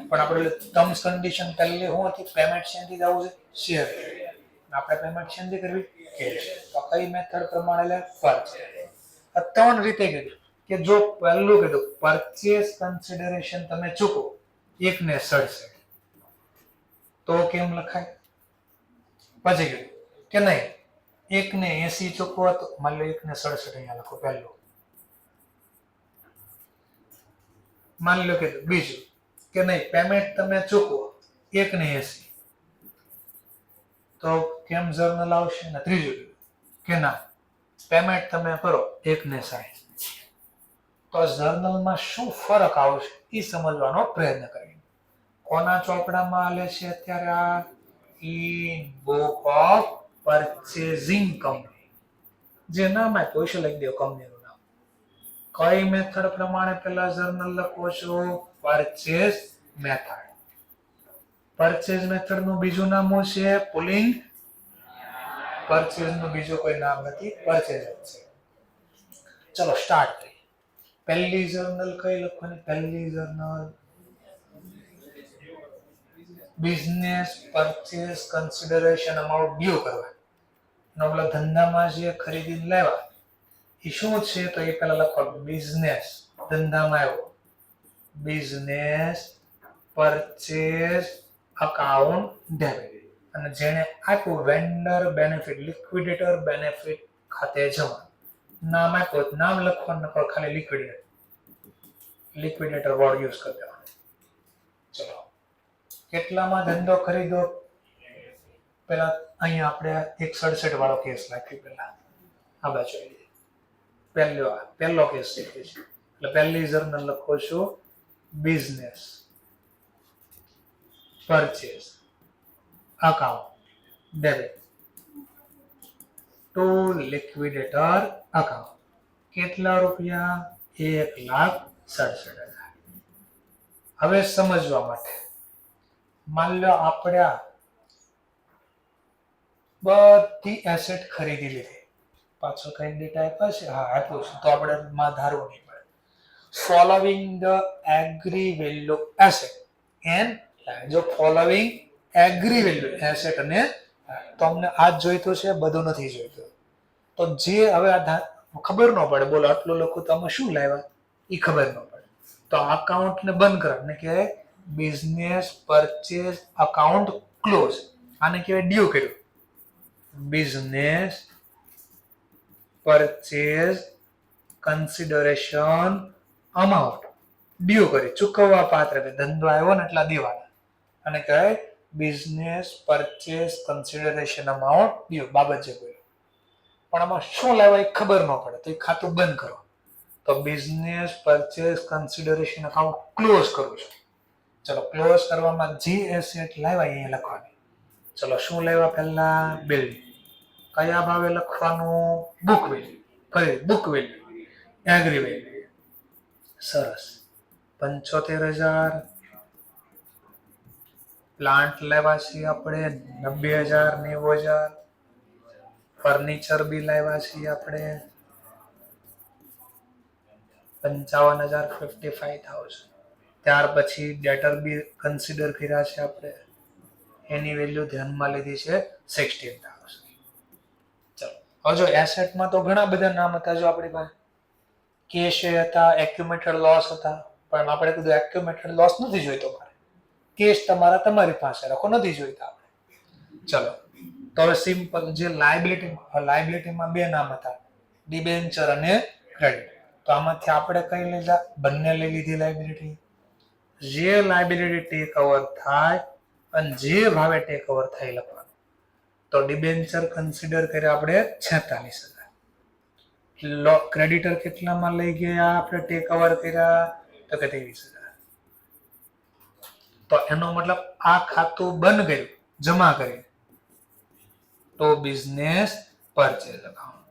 પણ આપણે ટર્મ્સ કન્ડિશન પહેલી શું હતી? પેમેન્ટ શેનાથી જવું છે? શેર. આપણે પેમેન્ટ શેનાથી કરવી? કેશ. તો કઈ મેથડ પ્રમાણે લે? પરચેસ. આ 3 રીતે કીધું કે જો પહેલું કીધું પરચેસ કન્સિડરેશન તમે ચૂકો, એકને સડશે. તો કેમ લખાય? પછી ગયું કે નહીં 1 ને 80 ચૂકવો તો માની લો 1 ને 67 અહીંયા લખો પહેલું. માની લો કે બીજું કે નહીં પેમેન્ટ તમે ચૂકવો 1 ને 80 તો કેમ જર્નલ આવશે? ને ત્રીજું કે ના પેમેન્ટ તમે કરો 1 ને 60 તો જર્નલમાં શું ફરક આવશે એ સમજવાનો પ્રયત્ન કરીએ. કોના ચોપડામાં આલે છે અત્યારે આ? In book of purchasing company. જે નામ આપ્યું છે લખી દો કંપનીનું નામ. કઈ મેથડ પ્રમાણે પેલા જર્નલ લખો છો? Purchase method. પરચેઝ મેથડ નું બીજું નામ શું છે? પુલિંગ. પરચેઝ નું બીજું કોઈ નામ નથી, પરચેઝ જ છે. ચલો સ્ટાર્ટ કરીએ. પહેલી જર્નલ કઈ લખવાની? પહેલી journal business purchase consideration amount due કરવા. નોબલા ધંધામાં જે ખરીદીને લાવ્યા એ શું છે? તો એ પહેલા લખવાનું બિઝનેસ. ધંધામાં આવ્યો બિઝનેસ પરચેઝ અકાઉન્ટ ડેબિટ. અને જેને આપ્યું વેન્ડર બેનિફિટ લિક્વિડેટર બેનિફિટ ખાતે જમા. નામ આપ્યું નામ લખવાનું નકર ખાલી લિક્વિડેટર વર્ડ યુઝ કરી દેવાનો. ચલો કેટલામાં ધંધો ખરીદો? પેલા અહીંયા આપણે 167 વાળો કેસ નાખ્યો. પેલા આ બાજુ પહેલો કેસ છે એટલે પહેલી જર્નલ લખો છો business purchase account debit to liquidator account. કેટલા રૂપિયા? 1,67,000. હવે સમજવા માટે માન લો આપણે બધી એસેટ ખરીદી લીધી. પાછળ કઈ ડેટા આપ્યા છે? હા આપ્યું છે તો આપણે માં ધારવું નહીં પડે. Following the agree value asset and જો ફોલોવિંગ એગ્રી વેલ્યુ એસેટ અને તો અમને આ જ જોઈતું છે, બધું નથી જોઈતું. તો જે હવે આ ખબર ન પડે બોલો આટલું લખું તો આમાં શું લાવ્યા એ ખબર ન પડે તો અકાઉન્ટ ને બંધ કરવાને કહેવાય બિઝનેસ પરચેઝ અકાઉન્ટ ક્લોઝ. આને કહેવાય ડ્યુ કર્યું. Business purchase consideration amount due કરી ચૂકવવા પાત્ર કે ધંધો આવ્યો ને એટલા દેવાના અને કહેવાય business purchase consideration amount due. બાબત જે કોઈ પણ આમાં શું લાવવા એ ખબર ન પડે તો એ ખાતું બંધ કરો તો business purchase consideration account close કરું છું. ચલો ક્લોઝ કરવામાં જે એસેટ લાવ્યા અહીંયા લખવાની. ચલો શું લાવ્યા? પહેલા બિલ્ડિંગ. કયા ભાવે લખવાનું? Book value. કઈ બુક વેલ્યુ એગ્રી વેલ્યુ. સરસ 75,000. પ્લાન્ટ લેવા છીએ આપણે 90,000 90,000. ફર્નિચર બી લાવ્યા છીએ આપણે 55,000 55,000. ત્યાર પછી ડેટર બી કન્સિડર કર્યા છે આપણે એની વેલ્યુ ધ્યાનમાં લીધી છે 16,000. ચલો હવે જો એસેટમાં તો ઘણા બધા નામ હતા. જો આપણી પાસે કેશ હતા, એક્યુમેટેડ લોસ હતા, પણ આપણે કીધું એક્યુમેટેડ લોસ નથી જોઈતો મારે. કેશ તમારી પાસે રાખો, નથી જોઈતા આપણે. ચલો તો હવે સિમ્પલ જે લાયબિલિટીમાં બે નામ હતા ડિબેન્ચર અને ક્રેડિટ. તો આમાંથી આપણે કઈ લીધા? બંને લઈ લીધી લાયબિલિટી. જે લાયબિલિટી ટેક ઓવર થાય અને જે ભાવે ટેક ઓવર થાય લખવાનું. તો ડિબેન્ચર કન્સિડર કર્યા આપણે 46,000. ક્રેડિટર કેટલામાં લઈ ગયા આપણે ટેક ઓવર કર્યા? તો કે 23,000. તો એનો મતલબ આ ખાતું બંધ કર્યું જમા કર્યું તો બિઝનેસ પરચેઝ અકાઉન્ટ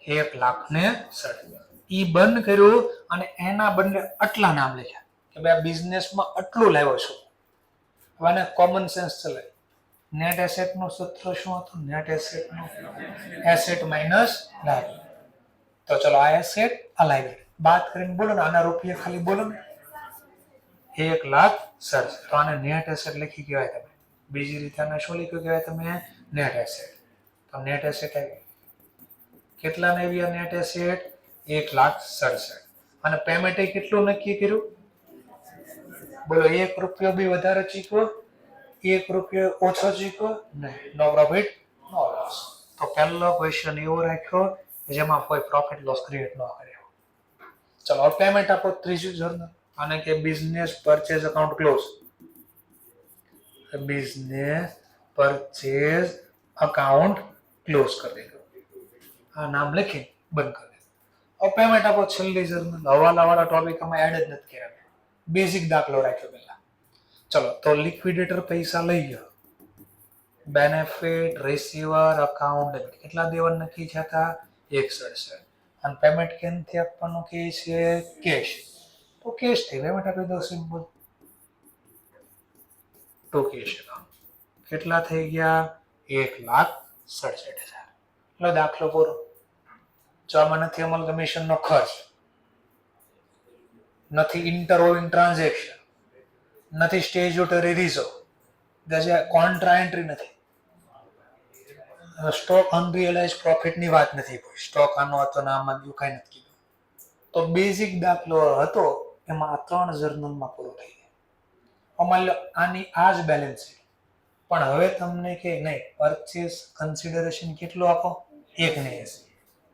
1,60,000 ઈ બંધ કર્યું અને એના બદલે આટલા નામ લખ્યા કે ભાઈ બિઝનેસમાં આટલું લાવ્યો છું. હવે કોમન સેન્સ ચલાય. નેટ એસેટ નું સૂત્ર શું હતું? નેટ એસેટ નું એસેટ માઇનસ લાયબિલિટી. તો ચલો આ એસેટ આ લાયબિલિટી બાદ કરીને બોલો ને આના રૂપિયા ખાલી બોલો ને 1,60,000. તો આને નેટ એસેટ લખી કહેવાય. તમે બીજી રીતે આને શું લખ્યું કહેવાય? તમે નેટ એસેટ. તો નેટ એસેટ આવી કેટલા ને આવ્યા નેટ એસેટ? 1,67,000. અને પેમેન્ટ કેટલું નક્કી કર્યું? બોલો 1 રૂપિયો બી વધારે ચૂકવો ₹1 ઓછો ચૂક્યો નહીં, નો પ્રોફિટ નો લોસ. તો પહેલો ક્વેશ્ચન એવો રાખ્યો જેમાં કોઈ પ્રોફિટ લોસ ક્રિએટ ન કર્યો. ચલો પેમેન્ટ આપો. ત્રીજું જર્નલ અને કે business purchase account close. Business purchase account close કરી દીધો. આ નામ લખી બંધ કરી દીધું. હવે પેમેન્ટ આપો. છેલ્લી જર્નલ હવાલાવાળા ટોપિક અમે એડ જ નથી કર્યા. બેઝિક દાખલો રાખ્યો પહેલા. ચલો તો લિક્વિડેટર પૈસા લઈ ગયો. બેનિફિટ રિસીવર અકાઉન્ટ કેટલા દેવા નક્કી થયા હતા? 167. અને પેમેન્ટ કેમથી આપવાનું કે છે? કેશ. તો કેશ થી પેમેન્ટ આપી દો. સિમ્પલ. તો કેશ કેટલા થઈ ગયા? 1,67,000. એટલે દાખલો પૂરો. જો આમાં નથી અમલગમેશન નો ખર્ચ, નથી ઇન્ટરઓવિંગ ટ્રાન્ઝેક્શન, નથી સ્ટેચ્યુટરી રિઝર્વ, કોન્ટ્રા એન્ટ્રી નથી, સ્ટોક અનરિયલાઇઝ પ્રોફિટ ની વાત નથી. સ્ટોક આનો હતો ને આમાં કઈ નથી કીધું. તો બેઝિક દાખલો હતો એમાં આ 3 જર્નલમાં પૂરો થઈ જાય. અમારી લો આની આ જ બેલેન્સ શીટ. પણ હવે તમને કે નહીં પરચેસ કન્સિડરેશન કેટલું આપો? 1.80.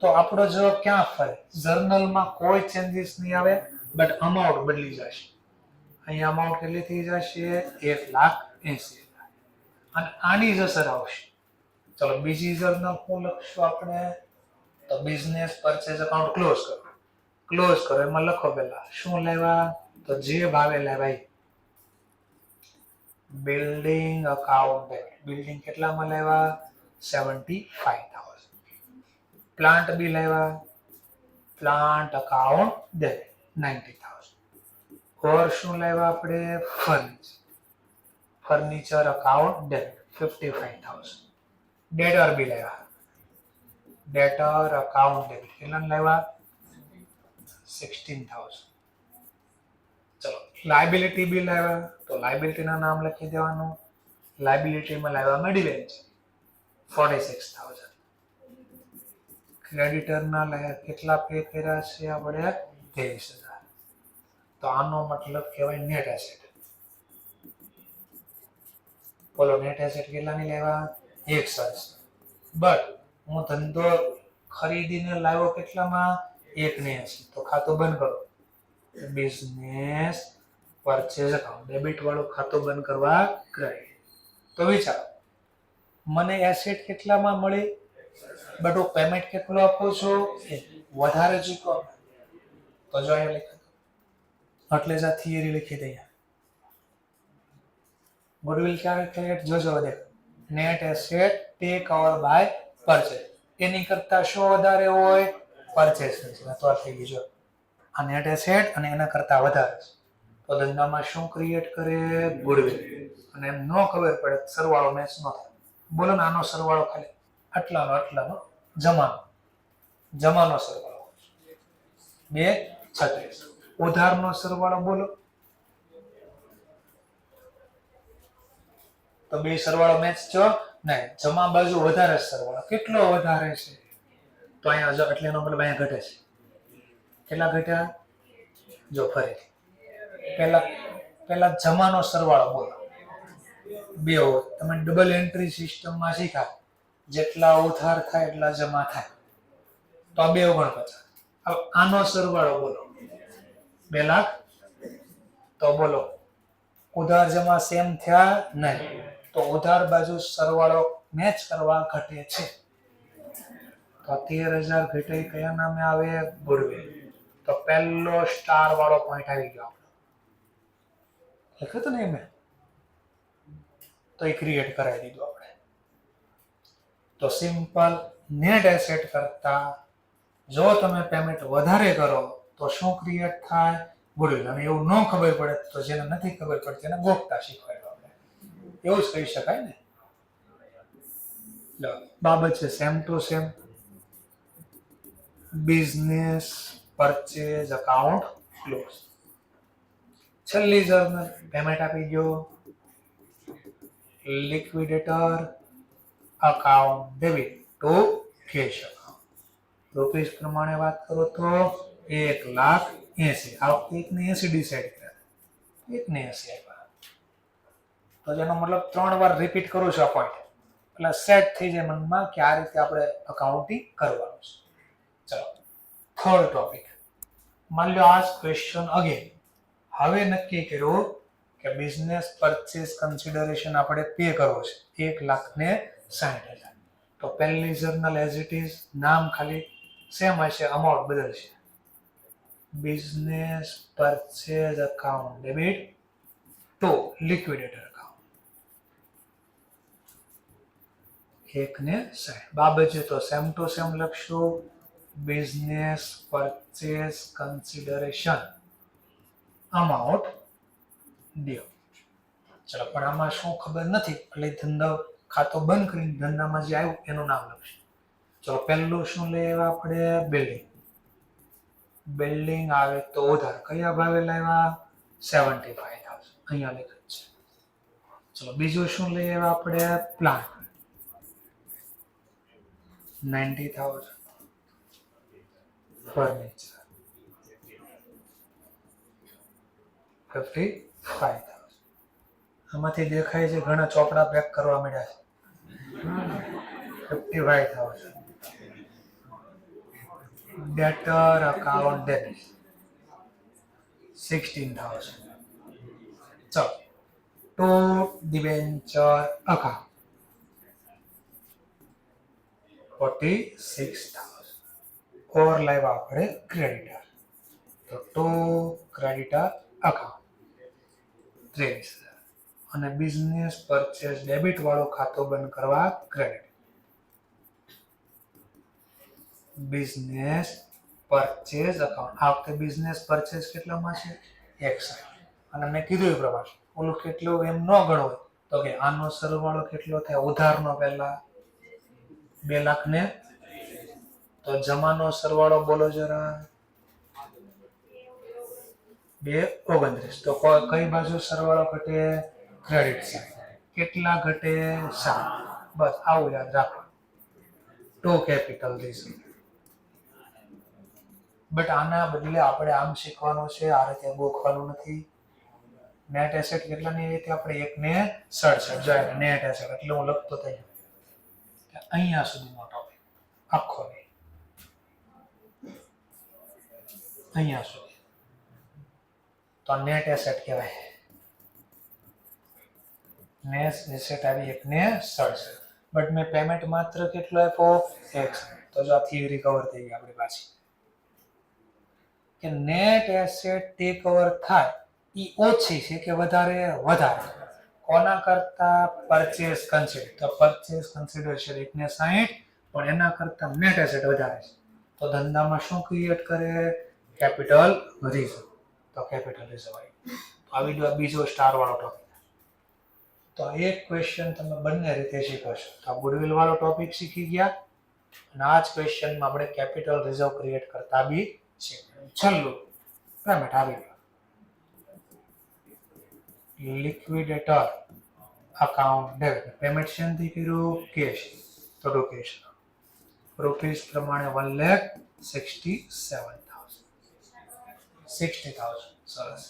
તો આપણો જવાબ ક્યાં ફરે? જર્નલમાં કોઈ ચેન્જીસ નહીં આવે, બટ અમાઉન્ટ બદલી જશે. અહીંયા અમાઉન્ટ કેટલી થઈ જશે? 1,80,000. અને આની જ અસર આવશે. ચલો બીજી જર્નલ શું લખશું આપણે? તો બિઝનેસ પરચેઝ અકાઉન્ટ ક્લોઝ કરો. ક્લોઝ કરો એમાં લખો પહેલા શું લેવા? તો જે ભાવે લેવાય. બિલ્ડિંગ અકાઉન્ટ બિલ્ડિંગ કેટલામાં લેવા? 75,000. પ્લાન્ટ બી લેવા. Plant account debit 90,000. ઓર શું લેવા આપણે? Furniture account debit 55,000. ડેટર બી લેવા. ડેટર અકાઉન્ટ ડેબિટ કેટલા લેવા? 16,000. ચલો લાયબિલિટી બી લેવા. તો લાયબિલિટી ના નામ લખી દેવાનું. લાયબિલિટીમાં લેવા મેડિવેન્ચ 46,000. ક્રેડિટર ના કેટલા પે કર્યા છે આપણે? 23,000. તો આનો મતલબ કહેવાય નેટ એસેટ. બોલો નેટ એસેટ કેટલાની લેવા? 167. બટ હું ધંધો ખરીદીને લાવ્યો કેટલામાં? 1.80. તો ખાતું બંધ કરો. બિઝનેસ પરચેઝ અકાઉન્ટ ડેબિટ વાળું ખાતું બંધ કરવા ક્રેડિટ. તો વિચારો મને એસેટ કેટલામાં મળી, બટ હું પેમેન્ટ કેટલું આપું છું? વધારે ચૂકવો. તો જો અહીંયા લખી દો. એટલે જ આ થિયરી લખી દઈએ. ગુડવિલ ક્યારે ક્રિએટ? જોજો દેખ net asset take over by purchase. એની કરતા શું વધારે હોય? પરચેઝ. તો આ થઈ ગયું. આ નેટ એસેટ અને એના કરતા વધારે છે. તો ધંધામાં શું ક્રિએટ કરે? ગુડવિલ. અને એમ ન ખબર પડે સરવાળો મેચ ન થાય. બોલો ને આનો સરવાળો ખાલી આટલાનો જમાનો સરવાળો 236. ઉધારનો સરવાળો બોલો. તો બે સરવાળો મેચ છો નહીં. જમા બાજુ વધારે સરવાળો. કેટલો વધારે છે? તો અહીંયા એટલે એનો મતલબ અહીંયા ઘટે છે. કેટલા ઘટ્યા? જો ફરીથી પહેલા જમાનો સરવાળો બોલો. 2 હોય. તમે ડબલ એન્ટ્રી સિસ્ટમમાં શીખા. જેટલા ઉધાર થાય એટલા જમા થાય. તો આ 249. હવે આનો સરવાળો બોલો. 2 લાખ. તો બોલો ઉધાર જમા સેમ થયા નહીં. તો ઉધાર બાજુ સરવાળો મેચ કરવા ઘટે છે. તો 13,000 ઘટે કયા નામે આવે? ગુડવિલ. તો પહેલો સ્ટાર વાળો પોઈન્ટ આવી ગયો. લખ્યું તો ને મેં, તો એ ક્રિએટ કરાવી દીધું આપણે. તો સિમ્પલ નેટ એસેટ કરતા જો તમે પેમેન્ટ વધારે કરો તો શું ક્રિએટ થાય? ગુડવિલ. અને એવું ન ખબર પડે તો જેને નથી ખબર પડતી એને ગોખતા શીખવાડ્યું આપણે. એવું જ કહી શકાય ને. બાબત છે same to same. Business purchase account close. છેલ્લી જર્નલ પેમેન્ટ આપી ગયો. Liquidator account debit to cash account. Rupees પ્રમાણે વાત કરો તો 1,80,000. આ વખતે 1.80 ડિસાઈડ કર્યા. 1.80 આપ્યા. તો જેનો મતલબ 3 વાર રિપીટ કરું છું આ પોઈન્ટ, એટલે સેટ થઈ જાય મનમાં કે આ રીતે આપણે અકાઉન્ટિંગ કરવાનું છે. ચલો થર્ડ ટોપિક, માની લો આ ક્વેશ્ચન અગેન. હવે નક્કી કર્યું કે બિઝનેસ પરચેસ કન્સિડરેશન આપણે પે કરવો છે 1,60,000. તો પહેલી જર્નલ એઝ ઇટ ઇઝ, નામ ખાલી સેમ હશે, અમાઉન્ટ બદલશે. Business purchase account debit to liquidator account 1,60,000. બાબતે તો સેમ ટુ સેમ લખશું, business purchase consideration amount due. ચલો પણ આમાં શું ખબર નથી એટલે ધંધો ખાતો બંધ કરીને ધંધામાં જે આવ્યું એનું નામ લખશું. ચલો પહેલું શું લઈએ આપણે, બિલ્ડિંગ. બિલ્ડિંગ આવે તો ઉધાર કયા ભાવે લાવ્યા, 75,000, અહીંયા લખ્યું છે. ચલો બીજું શું લઈએ આપણે, પ્લાન્ટ 90,000. ફર્નિચર 55,000. આમાંથી દેખાય છે ઘણા ચોપડા પેક કરવા મળ્યા છે. 55,000. ડેટર અકાઉન્ટ ડેબિટ 16,000. ચલો ટુ ડિબેન્ચર અકાઉન્ટ 46,000. ઓર લાવ્યા આપણે ક્રેડિટર, તો ટુ ક્રેડિટર અકાઉન્ટ 23,000. અને બિઝનેસ પરચેસ ડેબિટ વાળો ખાતો બંધ કરવા ક્રેડિટ. બિઝનેસ પરચેસ અકાઉન્ટ, આ વખતે બિઝનેસ પરચેસ કેટલામાં છે, 160. અને મેં કીધું એ પ્રમાણે ઓલું કેટલું એમ ન ગણો તો કે આનો સરવાળો કેટલો થાય, ઉધારનો પહેલા 2,00,000 ને, તો જમાનો સરવાળો બોલો જરા, 229. તો કઈ બાજુ સરવાળો ઘટે, ક્રેડિટ સાઈડ. કેટલા ઘટે, 7. બસ આવું યાદ રાખો, ટુ કેપિટલ રીઝન. બટ આના બદલે આપણે આમ શીખવાનું છે, આ રીતે ગોખવાનું નથી. નેટ એસેટ કેટલાની રીતે આપણે 1,67 જાય નેટ એસેટ એટલે હું લખતો થઈ અહીંયા સુધીનો ટોપિક આખો નહીં, અહીંયા સુધી તો નેટ એસેટ કહેવાય. નેટ એસેટ આવી 1,67. બટ મેં પેમેન્ટ માત્ર કેટલો આપ્યો, 160. તો જો આ થિયરી કવર થઈ ગઈ આપણી પાછી કે નેટ એસેટ ટેક ઓવર થાય એ ઓછી છે કે વધારે, કોના કરતા, પરચેસ કન્સિડર. તો પરચેસ કન્સિડરેશન 1,60 પણ એના કરતા નેટ એસેટ વધારે છે, તો ધંધામાં શું ક્રિએટ કરે, કેપિટલ રિઝર્વ. તો કેપિટલ રિઝર્વ આવી ગયો બીજો સ્ટાર વાળો ટોપિક. તો એક ક્વેશ્ચન તમે બંને રીતે શીખો છો. તો આ ગુડવિલ વાળો ટોપિક શીખી ગયા અને આ જ ક્વેશ્ચનમાં આપણે કેપિટલ રિઝર્વ ક્રિએટ કરતા બી શીખ્યું. છેલ્લું પેમેન્ટ આવી ગયો, લિક્વિડેટર અકાઉન્ટ ડેબિટ. પેમેન્ટ શેનથી કર્યું, કેશ. તો કેશ રૂપીસ પ્રમાણે 1,67,000, 60,000. સરસ,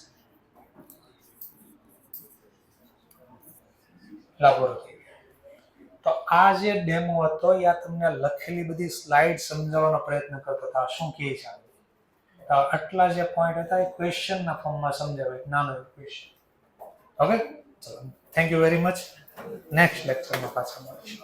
લાગુ થઈ ગયો. તો આ જે ડેમો હતો એ આ તમને લખેલી બધી સ્લાઇડ સમજાવવાનો પ્રયત્ન કરતો હતો. શું કહે છે આટલા જે પોઈન્ટ હતા એ ક્વેશ્ચનના ફોર્મમાં સમજાવે, નાનો ક્વેશ્ચન. ઓકે, ચલો thank you very much. Next લેક્ચરમાં પાછા મળીશું.